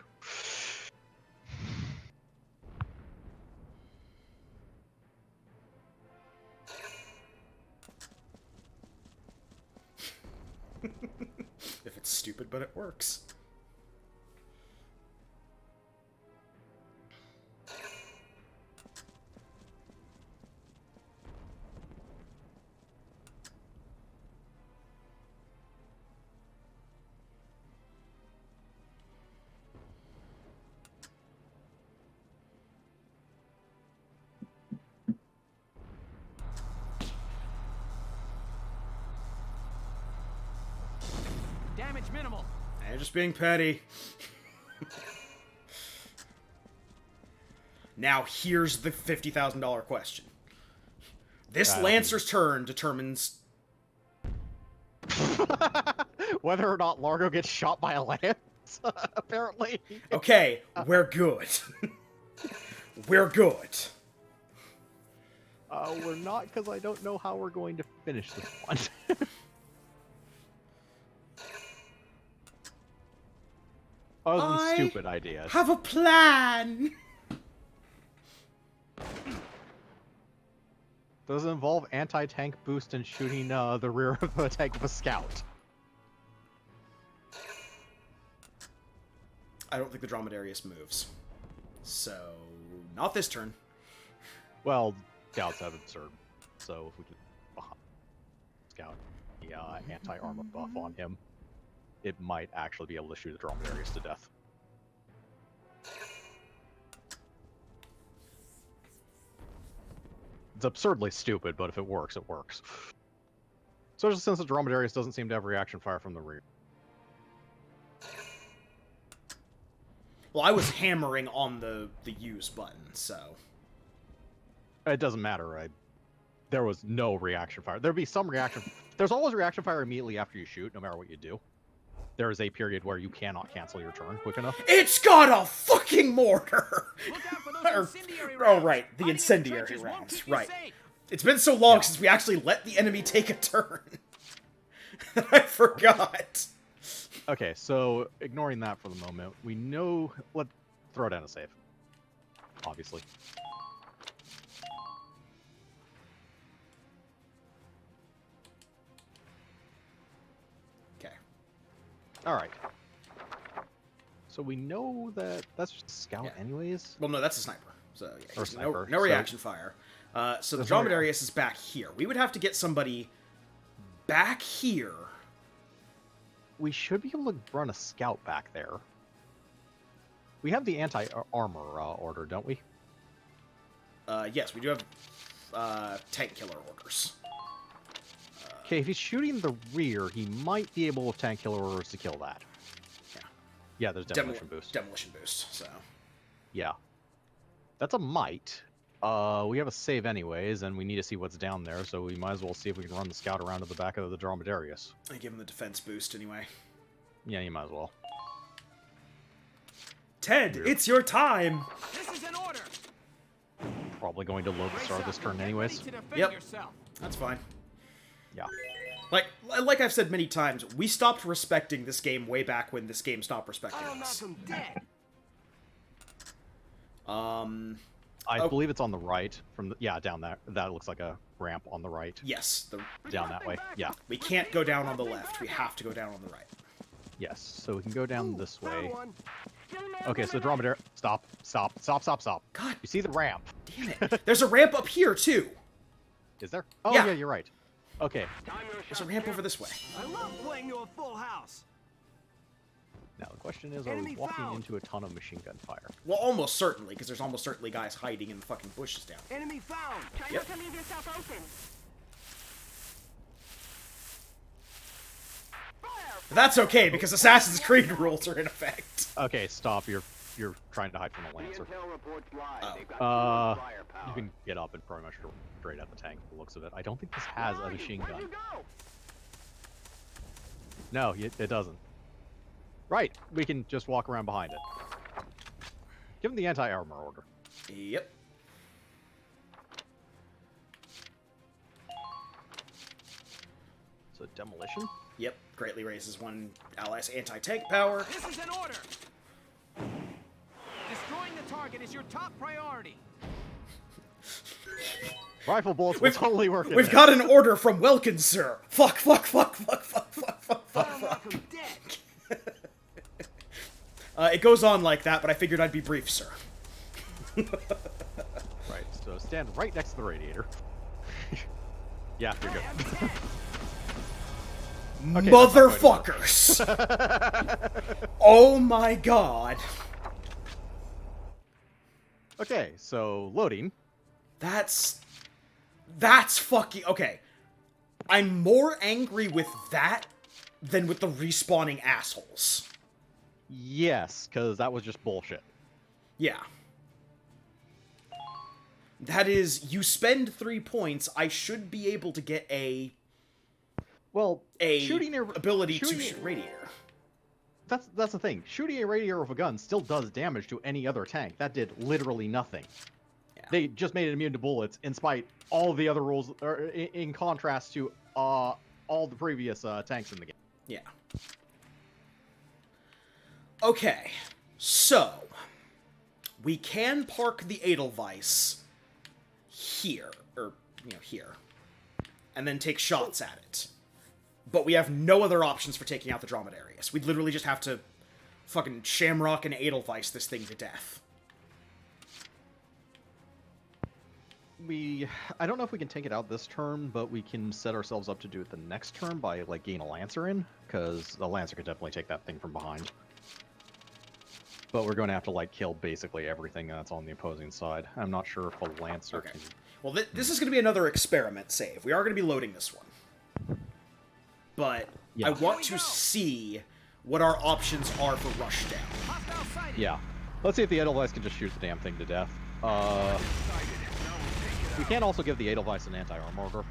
If it's stupid, but it works. Damage minimal. And just being petty. Now, here's the $50,000 question. This Lancer's turn determines whether or not Largo gets shot by a lance, apparently. Okay, we're good. We're good. We're not, because I don't know how we're going to finish this one. Other than stupid ideas. Have a plan! Does it involve anti-tank boost and shooting the rear of the tank of a scout? I don't think the Dromedarius moves. So, not this turn. Well, scouts have absurd, so if we could scout the anti-armor buff on him, it might actually be able to shoot the Dromedarius to death. It's absurdly stupid, but if it works, it works. Especially since the Dromedarius doesn't seem to have reaction fire from the rear. Well, I was hammering on the use button, so... It doesn't matter, there was no reaction fire. There'd be some reaction... There's always reaction fire immediately after you shoot, no matter what you do. There is a period where you cannot cancel your turn quick enough. It's got a fucking mortar! Look out for those incendiary Oh, rounds. right, the Hiding in incendiary trenches won't rounds, keep you right. safe. It's been so long since we actually let the enemy take a turn. That I forgot. Okay, so ignoring that for the moment, we know... Let's throw down a save. Obviously. Okay. Alright. So we know that that's just a scout anyways? Well, no, that's a sniper. So, yeah, Or he's sniper, no so- reaction fire. So the There's no Dromedarius is back here. We would have to get somebody back here. We should be able to run a scout back there. We have the anti-armor order, don't we? Yes, we do have tank killer orders. Okay, if he's shooting the rear, he might be able with tank killer orders to kill that. Yeah. Yeah, there's demolition boost. Demolition boost, so... Yeah. That's a might. We have a save anyways, and we need to see what's down there, so we might as well see if we can run the scout around to the back of the Dromedarius. I give him the defense boost anyway. Yeah, you might as well. Ted, it's your time! This is an order. Probably going to load the start of this turn Get anyways. ready to defend Yep. yourself. That's fine. Yeah. Like I've said many times, we stopped respecting this game way back when this game stopped respecting I'll knock us. him dead. I believe it's on the right. From the, yeah, down there. That looks like a ramp on the right. Yes, Down that way. Yeah. we can't go down on the left. We have to go down on the right. Yes. So we can go down this Found way. one. Okay, so the Dromedarius... Stop. God You see the ramp. damn it. There's a ramp up here, too. Is there? Oh, Yeah. yeah, you're right. Okay. There's a ramp over this way. I love playing to a full house. Now, the question is, are we Enemy walking found. into a ton of machine gun fire? Well, almost certainly, because there's almost certainly guys hiding in the fucking bushes down. Enemy found. Try Yep. not to leave yourself open. But that's okay, because Assassin's Creed rules are in effect. Okay, stop. You're trying to hide from the Lancer. Oh. You can get up and pretty much straight at the tank, the looks of it. I don't think this has a machine gun. No, it doesn't. Right, we can just walk around behind it. Give him the anti-armor order. Yep. So demolition? Yep. Greatly raises one ally's anti-tank power. This is an order. Destroying the target is your top priority. Rifle bullets will totally work. We've got an order from Welkin, sir. Fuck, fuck, fuck, fuck, fuck, fuck, fuck, fuck, Knock 'em dead. It goes on like that, but I figured I'd be brief, sir. Right, so stand right next to the radiator. Yeah, you're good. Okay, Motherfuckers! Oh my god. Okay, so loading. That's fucking... Okay. I'm more angry with that than with the respawning assholes. Yes, because that was just bullshit. Yeah. That is, you spend 3 points, I should be able to get a shooting ability to shoot radiator. That's the thing. Shooting a radiator with a gun still does damage to any other tank. That did literally nothing. Yeah. They just made it immune to bullets, in spite all of the other rules, or in contrast to all the previous tanks in the game. Yeah. Okay, so we can park the Edelweiss here, or here, and then take shots at it. But we have no other options for taking out the Dromedarius. We'd literally just have to fucking Shamrock and Edelweiss this thing to death. I don't know if we can take it out this turn, but we can set ourselves up to do it the next turn by, like, getting a Lancer in, because the Lancer could definitely take that thing from behind. But we're going to have to, like, kill basically everything that's on the opposing side. I'm not sure if a Lancer can... Well, this is going to be another experiment save. We are going to be loading this one. But yeah. I want to see what our options are for rushdown. Yeah. Let's see if the Edelweiss can just shoot the damn thing to death. We can also give the Edelweiss an anti-armor order.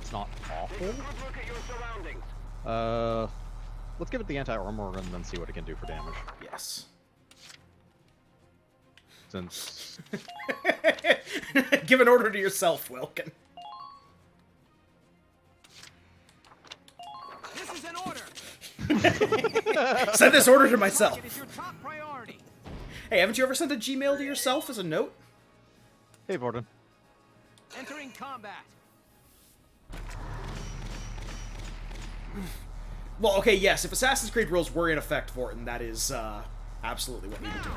It's not awful. Let's give it the anti-armor order and then see what it can do for damage. Yes. Since... Give an order to yourself, Wilkin. This is an order. Send this order to myself. It is your top priority. Hey, haven't you ever sent a Gmail to yourself as a note? Hey, Vorten. Entering combat. Well, okay, yes, if Assassin's Creed rules were in effect, Vorten, that is absolutely what we would do.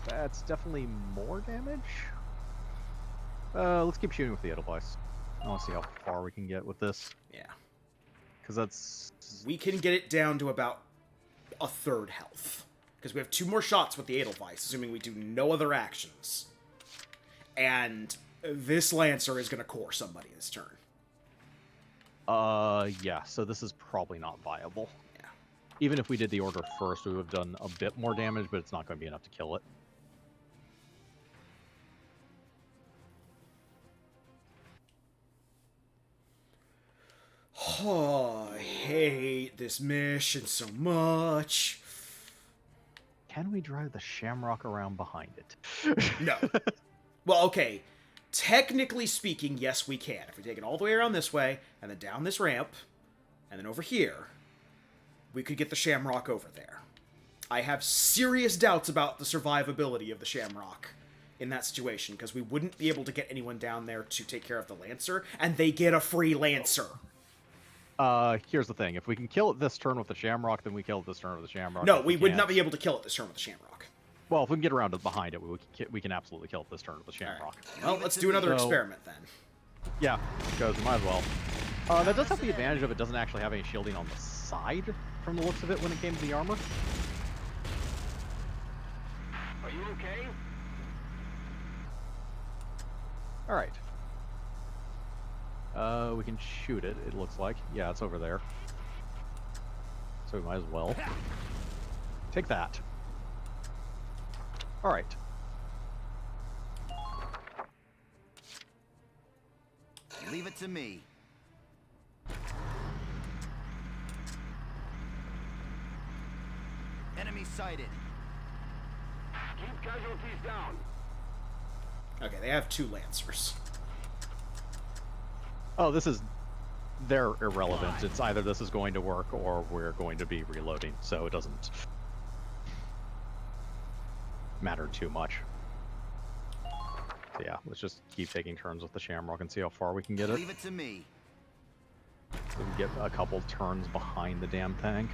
That's definitely more damage. Let's keep shooting with the Edelweiss. I want to see how far we can get with this. Yeah. Because that's... We can get it down to about a third health. Because we have 2 more shots with the Edelweiss, assuming we do no other actions. And this Lancer is going to core somebody this turn. Yeah, so this is probably not viable. Yeah. Even if we did the order first, we would have done a bit more damage, but it's not going to be enough to kill it. Oh, I hate this mission so much. Can we drive the Shamrock around behind it? No. Well, okay. Technically speaking, yes, we can. If we take it all the way around this way, and then down this ramp, and then over here, we could get the Shamrock over there. I have serious doubts about the survivability of the Shamrock in that situation, because we wouldn't be able to get anyone down there to take care of the Lancer, and they get a free Lancer. Here's the thing. If we can kill it this turn with the Shamrock, then we kill it this turn with the Shamrock. No, we would not be able to kill it this turn with the Shamrock. Well, if we can get around to behind it, we can absolutely kill it this turn with the Shamrock. Right. Well, let's do another experiment then. Yeah, because we might as well. That does have the advantage of it doesn't actually have any shielding on the side, from the looks of it, when it came to the armor. Are you okay? Alright. We can shoot it, it looks like. Yeah, it's over there. so we might as well. Take that. Alright. Leave it to me. Enemy sighted. Keep casualties down. Okay, they have 2 Lancers. Oh, they're irrelevant. It's either this is going to work or we're going to be reloading, so it doesn't matter too much. So yeah, let's just keep taking turns with the Shamrock and see how far we can get it. Leave it to me. So we can get a couple turns behind the damn tank.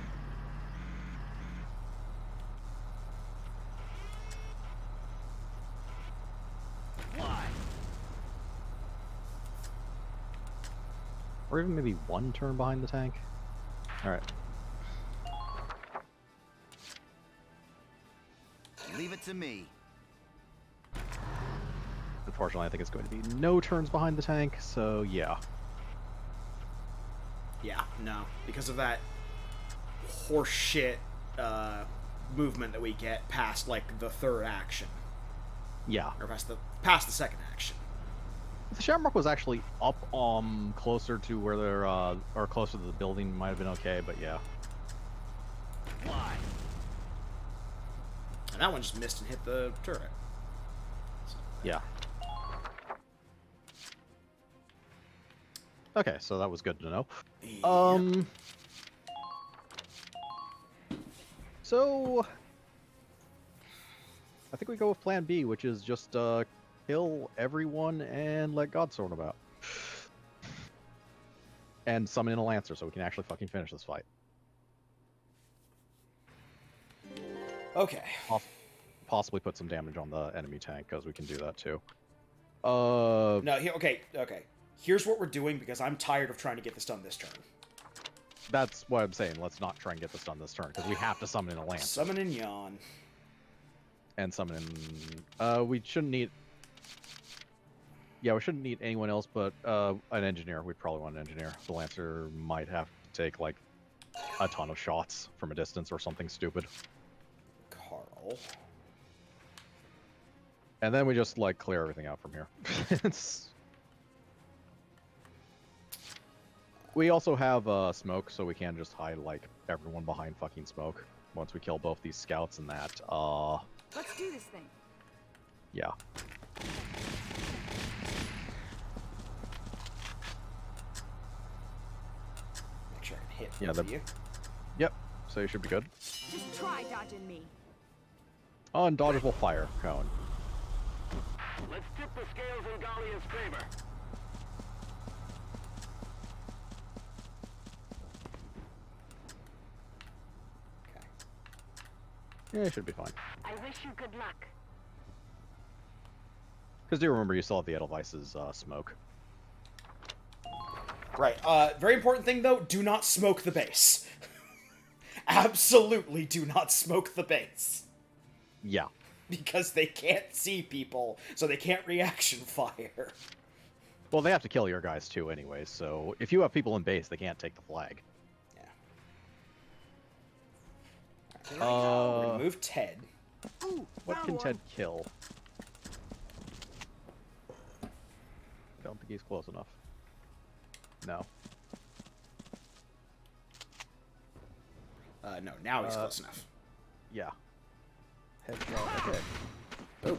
Why? Or even maybe 1 turn behind the tank. Alright. Leave it to me. Unfortunately, I think it's going to be no turns behind the tank, so yeah. Yeah, no. Because of that horseshit movement that we get past, like, the 3rd action. Yeah. Or past the 2nd action. If the Shamrock was actually up closer to where they're or closer to the building, might have been okay, but yeah. Why? And that one just missed and hit the turret. So, Yeah. Okay, so that was good to know. yeah. So I think we go with plan B, which is just kill everyone and let God sort about. And summon in a Lancer so we can actually fucking finish this fight. Okay. Possibly put some damage on the enemy tank, because we can do that too. No, okay. Here's what we're doing, because I'm tired of trying to get this done this turn. That's what I'm saying. Let's not try and get this done this turn, because we have to summon in a Lancer. Summon in Yawn. And summon in... we shouldn't need... Yeah, we shouldn't need anyone else but an engineer. We'd probably want an engineer. The Lancer might have to take, like, a ton of shots from a distance or something stupid. Carl. And then we just, like, clear everything out from here. We also have smoke, so we can just hide, like, everyone behind fucking smoke once we kill both these scouts and that. Let's do this thing. Yeah. Make sure I can hit Yeah, both of you. Yep. So you should be good. Just try dodging me. Undodgeable fire cone. Let's tip the scales in Gallia's favor. Okay. Yeah, it should be fine. I wish you good luck. Because do remember you still have the Edelweiss's smoke. Right. Very important thing, though, do not smoke the base. Absolutely do not smoke the base. Yeah. Because they can't see people, so they can't reaction fire. Well, they have to kill your guys too anyway, so if you have people in base, they can't take the flag. Yeah. Right, we're gonna move Ted. Ooh, What found can one. Ted kill? Don't think he's close enough. No. No, now he's close enough. Yeah. Headshot. Okay. Oh.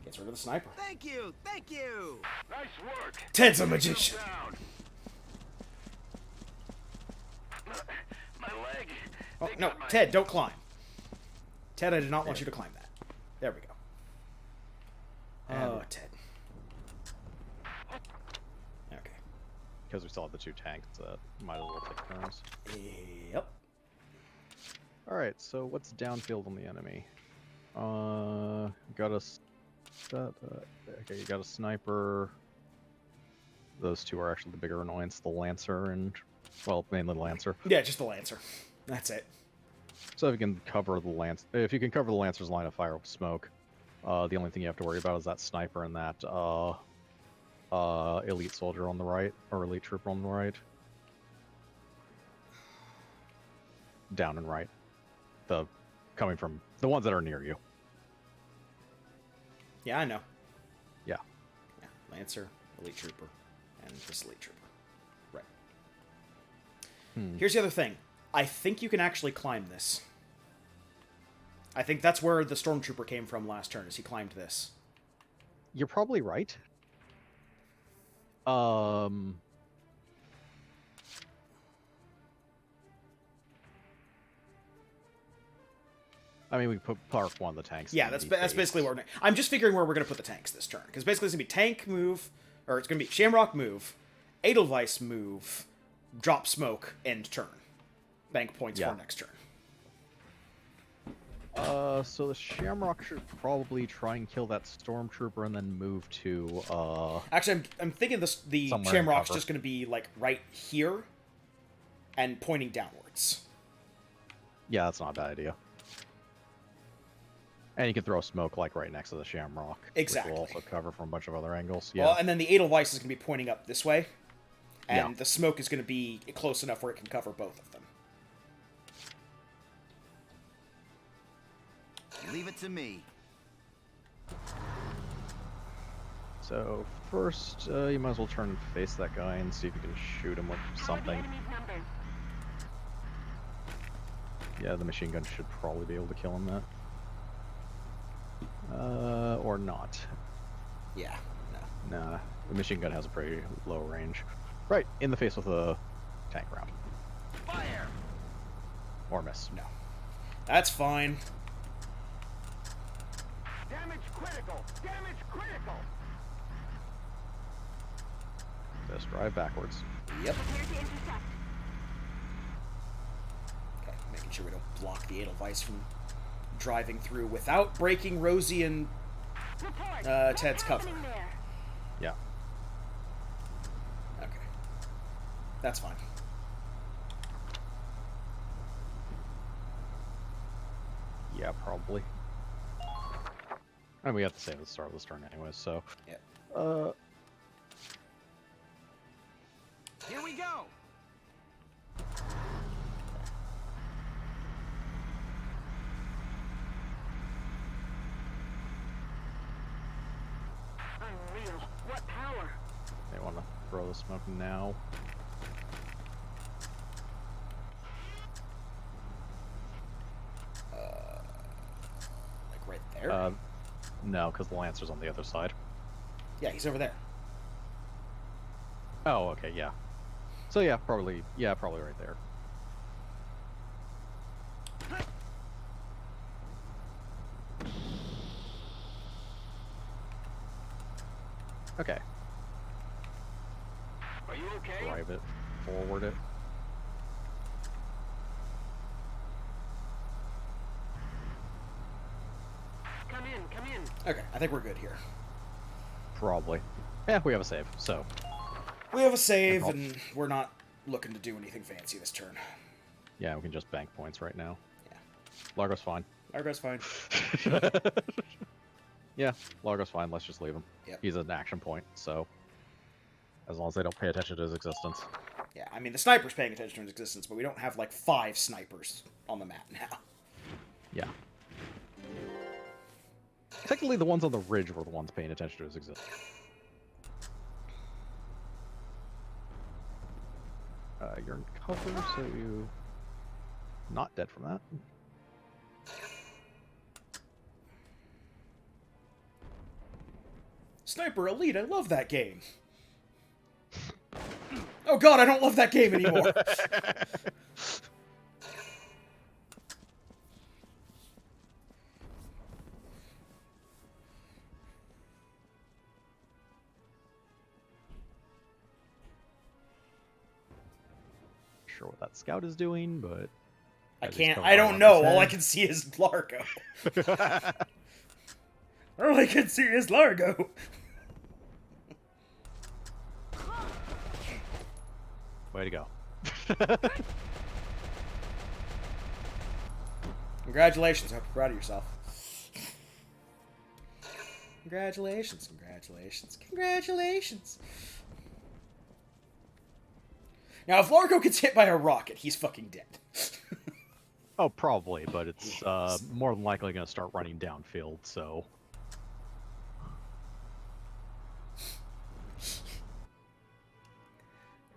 Gets rid of the sniper. Thank you! Thank you! Nice work. Ted's a magician. Down. My leg. Oh, They no, got my- Ted, don't climb. Ted, I did not want you to climb that. There we go. Oh, Ted. Okay. Because we still have the 2 tanks, might as well take turns. Yep. Alright, so what's downfield on the enemy? Got a... okay, you got a sniper. Those 2 are actually the bigger annoyance, the Lancer and... Well, mainly the Lancer. Yeah, just the Lancer. That's it. So if you can cover the if you can cover the Lancer's line of fire with smoke, the only thing you have to worry about is that sniper and that elite soldier on the right, or elite trooper on the right. down and right. Coming from the ones that are near you. Yeah, I know. Yeah. Yeah, Lancer, Elite Trooper, and this Elite Trooper. Right. Here's the other thing. I think you can actually climb this. I think that's where the Stormtrooper came from last turn, is he climbed this. You're probably right. I mean, we could park one of the tanks. Yeah, that's basically where I'm just figuring where we're going to put the tanks this turn. Because basically it's going to be tank move, or it's going to be Shamrock move, Edelweiss move, drop smoke, end turn. Bank points for next turn. So the Shamrock should probably try and kill that Stormtrooper and then move to, Actually, I'm thinking the Shamrock's just going to be, like, right here and pointing downwards. Yeah, that's not a bad idea. And you can throw smoke, like, right next to the Shamrock. Exactly. Which will also cover from a bunch of other angles. Yeah. Well, and then the Edelweiss is going to be pointing up this way. And the smoke is going to be close enough where it can cover both of them. Leave it to me. So, first, you might as well turn and face that guy and see if you can shoot him with something. Yeah, the machine gun should probably be able to kill him that. Or not. Yeah, no. Nah, the machine gun has a pretty low range. Right, in the face with a tank round. Fire! Or miss. No. That's fine. Damage critical! Damage critical! Just drive backwards. Yep. Okay, making sure we don't block the Edelweiss from driving through without breaking Rosie and Ted's cover. Yeah. Okay. That's fine. Yeah, probably. And we have to save at the start of this turn anyway, so... Yep. Here we go! Unreal. What power? They want to throw the smoke now. Like right there? No, because the Lancer's on the other side. Yeah, he's over there. Oh, okay, yeah. So yeah, probably right there. Okay. Are you okay? Drive it, forward it. Come in. Okay, I think we're good here. Probably. Yeah, we have a save, so. We have a save, and we're not looking to do anything fancy this turn. Yeah, we can just bank points right now. Yeah. Largo's fine. Largo's fine. Yeah, Largo's fine. Let's just leave him. Yep. He's an action point, so as long as they don't pay attention to his existence. Yeah, I mean, the sniper's paying attention to his existence, but we don't have, like, 5 snipers on the map now. Yeah. Technically, the ones on the ridge were the ones paying attention to his existence. You're in cover, so you not dead from that. Sniper Elite, I love that game. Oh god, I don't love that game anymore. Sure what that scout is doing, but I don't know. All I can see is Largo. All I can see is Largo. Way to go. Congratulations. I hope you're proud of yourself. Congratulations, congratulations, congratulations. Now, if Largo gets hit by a rocket, he's fucking dead. Oh, probably, but it's more than likely going to start running downfield, so...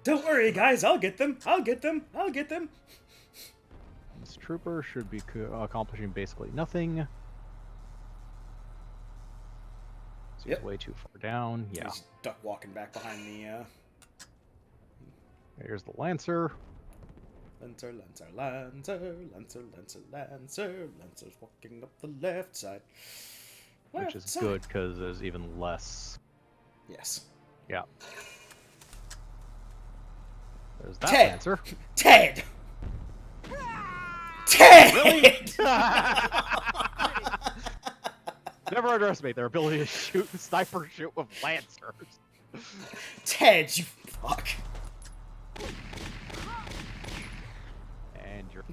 Don't worry, guys. I'll get them. I'll get them. I'll get them. This trooper should be accomplishing basically nothing. So he's way too far down. Yeah. He's duck walking back behind the... Here's the Lancer. Lancer, Lancer, Lancer, Lancer, Lancer, Lancer. Lancer's walking up the left side. Which is good, because there's even less... Yes. Yeah. There's that Ted! Lancer. Ted! Ted! Really? Never underestimate their ability to shoot sniper shoot with Lancers. Ted, you fuck. And you're...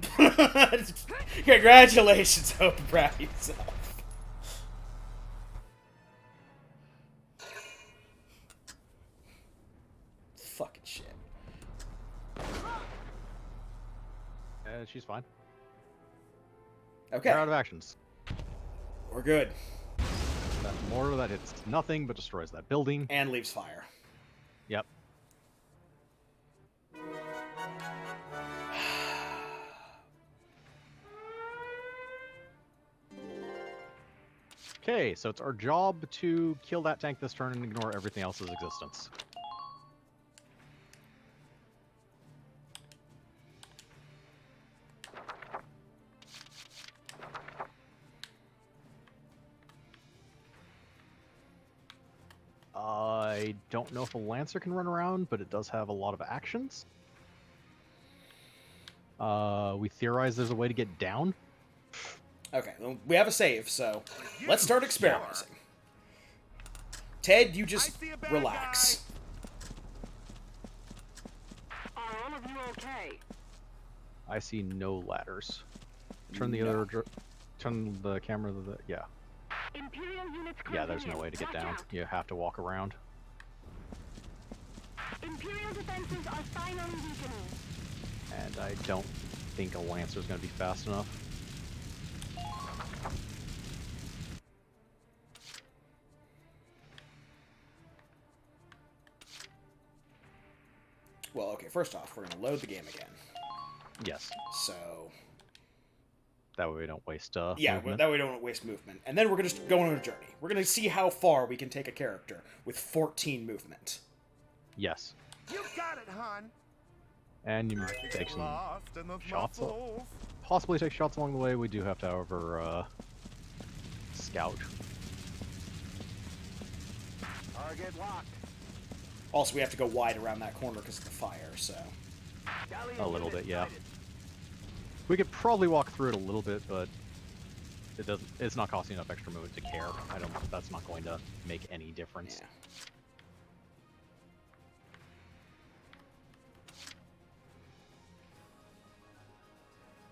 Congratulations, Hope. Proud of yourself. Fucking shit. She's fine. Okay. They're out of actions. We're good. That mortar that hits nothing but destroys that building. And leaves fire. Yep. Okay, so it's our job to kill that tank this turn and ignore everything else's existence. I don't know if a Lancer can run around, but it does have a lot of actions. We theorize there's a way to get down. Okay, well, we have a save, so let's start experimenting. Ted, you just relax. Are all of you okay? I see no ladders. Turn the turn the camera to the yeah. Imperial units Yeah, there's no closing way in. to get Watch down. out. You have to walk around. Imperial defenses are finally weakening. And I don't think a Lancer's going to be fast enough. Well, okay, first off, we're going to load the game again. Yes. So... That way we don't waste yeah, movement. that way we don't waste movement. And then we're going to go on a journey. We're going to see how far we can take a character with 14 movement. Yes. You got it, hon. And you take some shots. Possibly take shots along the way. We do have to, however, scout. Target locked. Also, we have to go wide around that corner because of the fire, so... A little bit, yeah. We could probably walk through it a little bit, but it doesn't. It's not costing enough extra movement to care. I don't. That's not going to make any difference.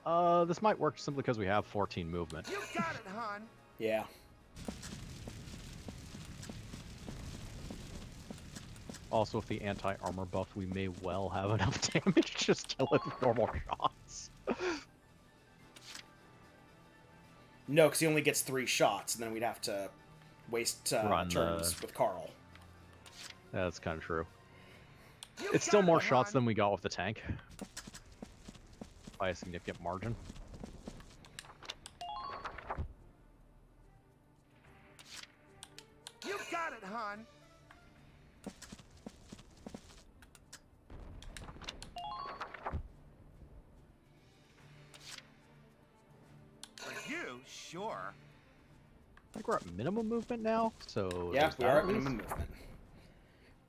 Yeah. This might work simply because we have 14 movement. You got it, hon. Yeah. Also, with the anti-armor buff, we may well have enough damage to just kill it with normal shots. No, because he only gets 3 shots, and then we'd have to waste turns with Carl. That's kind of true. It's still more shots than we got with the tank. By a significant margin. You got it, hon. For you, sure. I think we're at minimum movement now, so... Yeah, we are at minimum movement.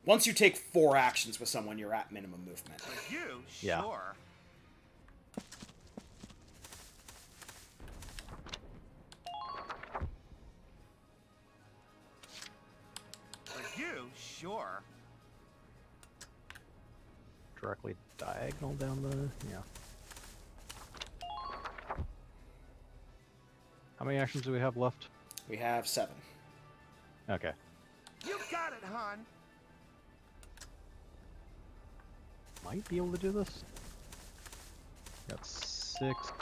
Once you take 4 actions with someone, you're at minimum movement. For you, Yeah. sure. For you, sure. Directly diagonal down the... yeah. How many actions do we have left? We have 7. Okay. You got it, hon. Might be able to do this. Got 6.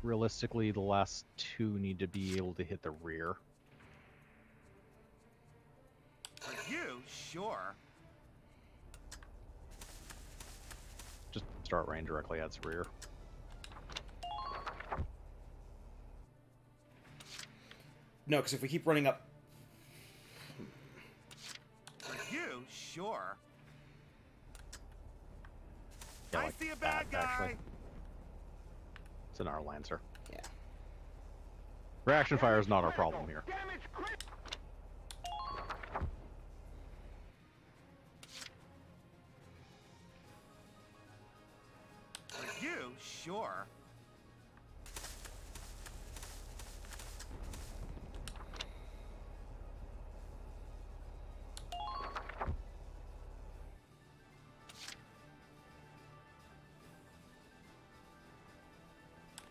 realistically, the last two need to be able to hit the rear. For you, sure. Just start range directly at its rear. No, because if we keep running up... For you, sure. Yeah, I like see a bad that, guy. actually. It's an our Lancer. Yeah. Reaction fire is not our problem here. For you, sure.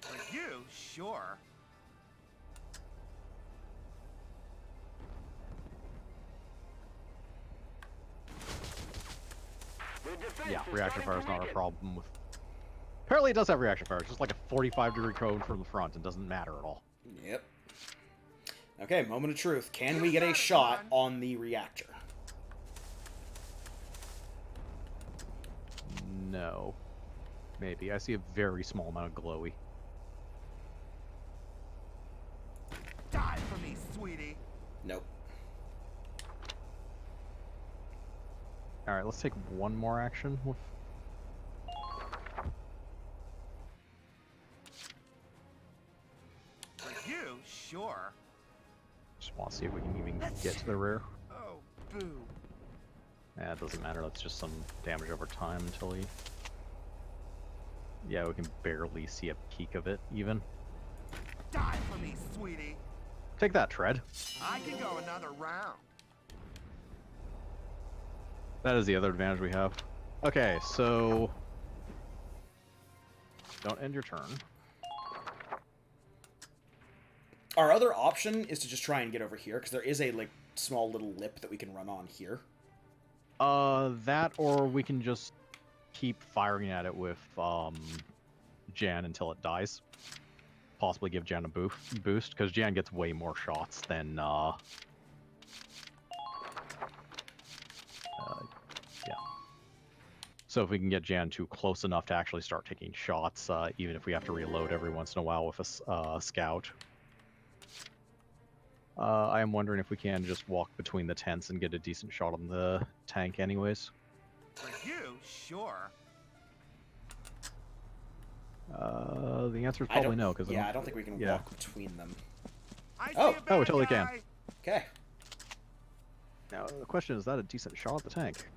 For you, sure. Yeah, reaction fire is not our problem with... Apparently it does have reaction fire. It's just like a 45-degree cone from the front. It doesn't matter at all. Yep. Okay, moment of truth. Can we get a shot on the reactor? No. Maybe. I see a very small amount of glowy. Die for me, sweetie. Nope. Alright, let's take one more action with... For you, sure. Just want to see if we can even get to the rear. Oh, boo. Yeah, it doesn't matter. That's just some damage over time until he... Yeah, we can barely see a peek of it, even. Die for me, sweetie. Take that, Tread. I can go another round. That is the other advantage we have. Okay, so... Don't end your turn. Our other option is to just try and get over here, because there is a, like, small little lip that we can run on here. That, or we can just keep firing at it with, Jan until it dies. Possibly give Jan a boost, because Jan gets way more shots than, yeah. So if we can get Jan too close enough to actually start taking shots, even if we have to reload every once in a while with a scout. I am wondering if we can just walk between the tents and get a decent shot on the tank anyways. For you, sure. The answer is probably no, because I don't think we can walk between them. I see Oh. a bad Oh, we totally guy. can. Okay. Now the question is that a decent shot at the tank?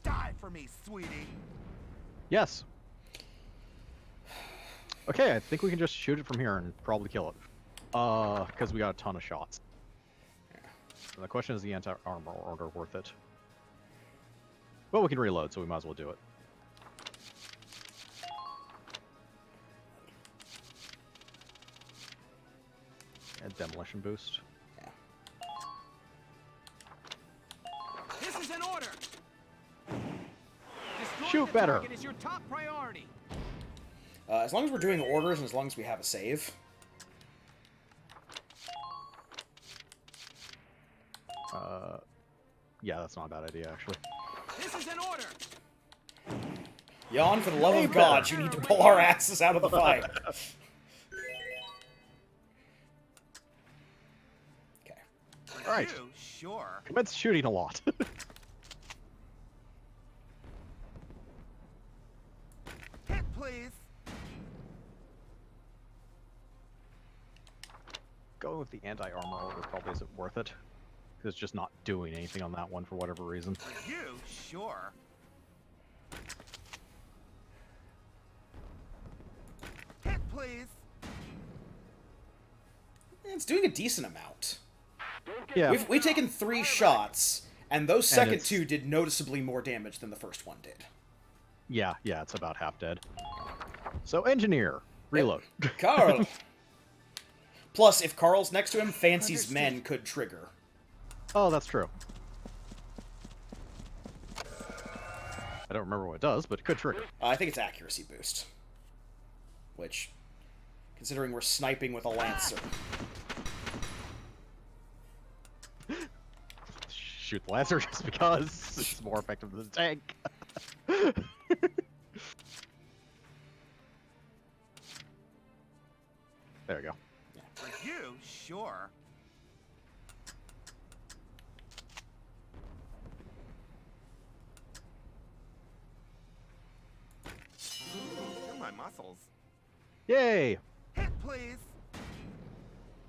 Die for me, sweetie. Yes. Okay, I think we can just shoot it from here and probably kill it. Because we got a ton of shots. And the question is the anti-armor order worth it? Well, we can reload, so we might as well do it. And demolition boost. Yeah. This is an order. Destroying Shoot the better. target is your top priority. As long as we're doing orders and as long as we have a save. Yeah, that's not a bad idea, actually. This is an order. Yawn, for the love of God, you need to pull our asses out of the fight. Okay. For Alright. you, sure. Commence shooting a lot. Hit, please. Going with the anti-armor order probably isn't worth it. Because it's just not doing anything on that one for whatever reason. For you, sure. Hit, please. It's doing a decent amount. Yeah, We've taken 3 shots, and those second it's- 2 did noticeably more damage than the first one did. yeah, it's about half dead. So, engineer, reload. Carl! Plus, if Carl's next to him, Fancy's men could trigger. Oh, that's true. I don't remember what it does, but it could trigger. I think it's accuracy boost. Which, considering we're sniping with a Lancer... Shoot the Lancer just because it's more effective than the tank. There we go. For you, sure. They're my muscles. Yay! Hit, please.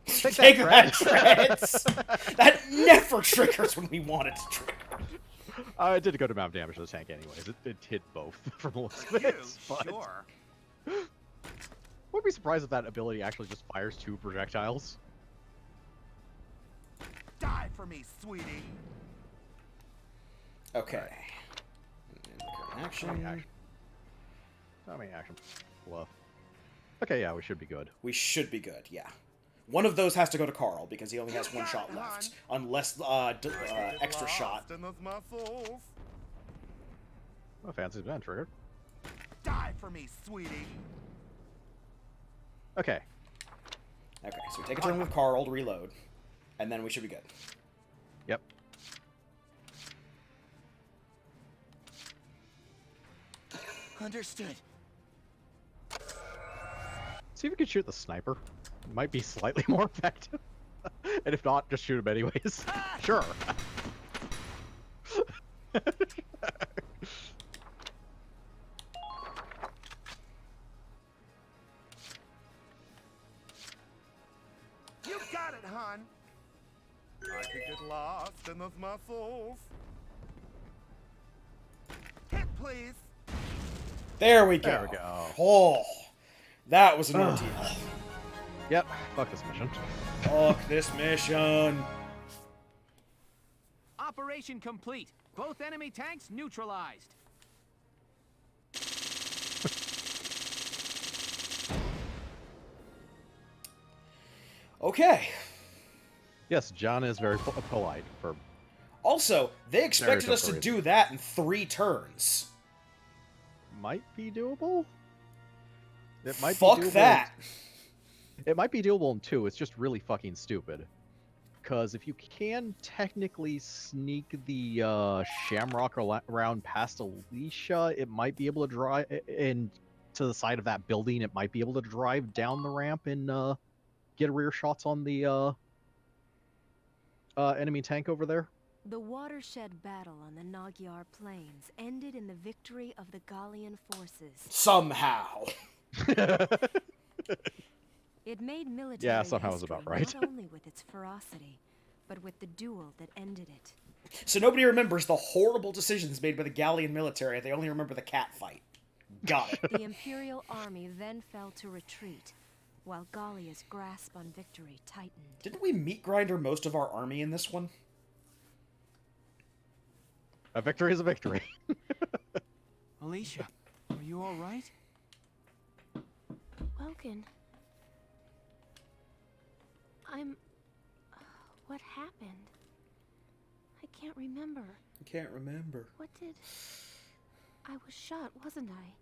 Take that, Treads! That never triggers when we want it to trigger. It did go to amount of damage to the tank anyways. It hit both from the looks of You, it. But sure. wouldn't be surprised if that ability actually just fires 2 projectiles. Die for me, sweetie. Okay. Action. Not many action. Bluff. Okay, yeah, we should be good. We should be good, yeah. One of those has to go to Carl, because he only has 1 shot left. Unless, extra shot. In those muscles. Oh, fancy's been triggered. Die for me, sweetie. Okay. Okay, so we take a turn with Carl to reload. And then we should be good. Yep. Understood. See if we can shoot the sniper. It might be slightly more effective. And if not, just shoot him anyways. Sure. You got it, hon. I could get lost in those muscles. Hit, please. There we go. There we go. Oh, that was an ordeal. Yep. Fuck this mission. Fuck this mission. Operation complete. Both enemy tanks neutralized. Okay. Yes, John is very polite for. Also, they expected us to Very do that in 3 turns. Might be doable. It might Fuck be doable. that. It might be doable in 2. It's just really fucking stupid. Because if you can technically sneak the Shamrock around past Alicia, it might be able to drive in to the side of that building. It might be able to drive down the ramp and get rear shots on the enemy tank over there. The watershed battle on the Nagyar Plains ended in the victory of the Gallian forces. Somehow. It made military Yeah, somehow was history about right. not only with its ferocity, but with the duel that ended it. So nobody remembers the horrible decisions made by the Gallian military. They only remember the cat fight. Got it. The Imperial army then fell to retreat, while Gallia's grasp on victory tightened. Didn't we meat grinder most of our army in this one? A victory is a victory. Alicia, are you all right? Welkin. What happened? I can't remember. I can't remember. What did... I was shot, wasn't I?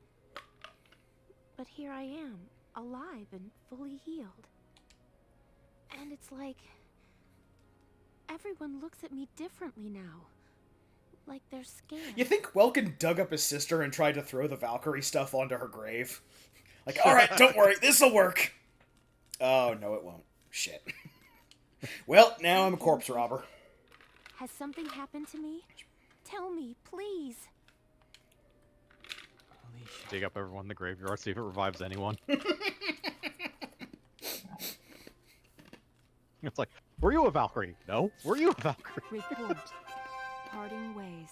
But here I am, alive and fully healed. And it's like... everyone looks at me differently now. Like they're scared. You think Welkin dug up his sister and tried to throw the Valkyrie stuff onto her grave? Like, alright, don't worry, this'll work! Oh, no it won't. Shit. Well, now I'm a corpse robber. Has something happened to me? Tell me, please. Alicia. Dig up everyone in the graveyard, see if it revives anyone. It's like, were you a Valkyrie? No. Were you a Valkyrie? Report. Parting ways.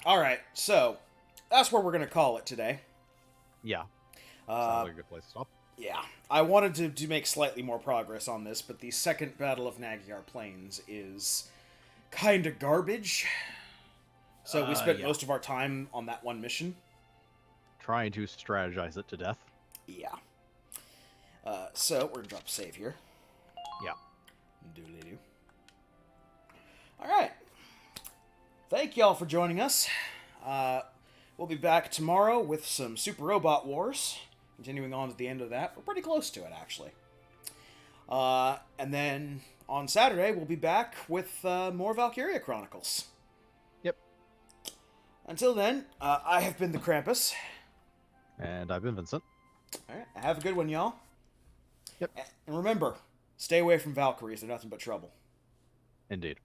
Alright, so, that's where we're gonna call it today. Yeah. Sounds like a good place to stop. Yeah, I wanted to make slightly more progress on this, but the second Battle of Nagyar Plains is kinda garbage. So we spent most of our time on that one mission. Trying to strategize it to death. Yeah. So, we're going to drop a save here. Yeah. Doodly-doo. Alright. Thank y'all for joining us. We'll be back tomorrow with some Super Robot Wars. Continuing on to the end of that. We're pretty close to it, actually. And then on Saturday, we'll be back with more Valkyria Chronicles. Yep. Until then, I have been the Krampus. And I've been Vincent. Alright, have a good one, y'all. Yep. And remember, stay away from Valkyries. They're nothing but trouble. Indeed.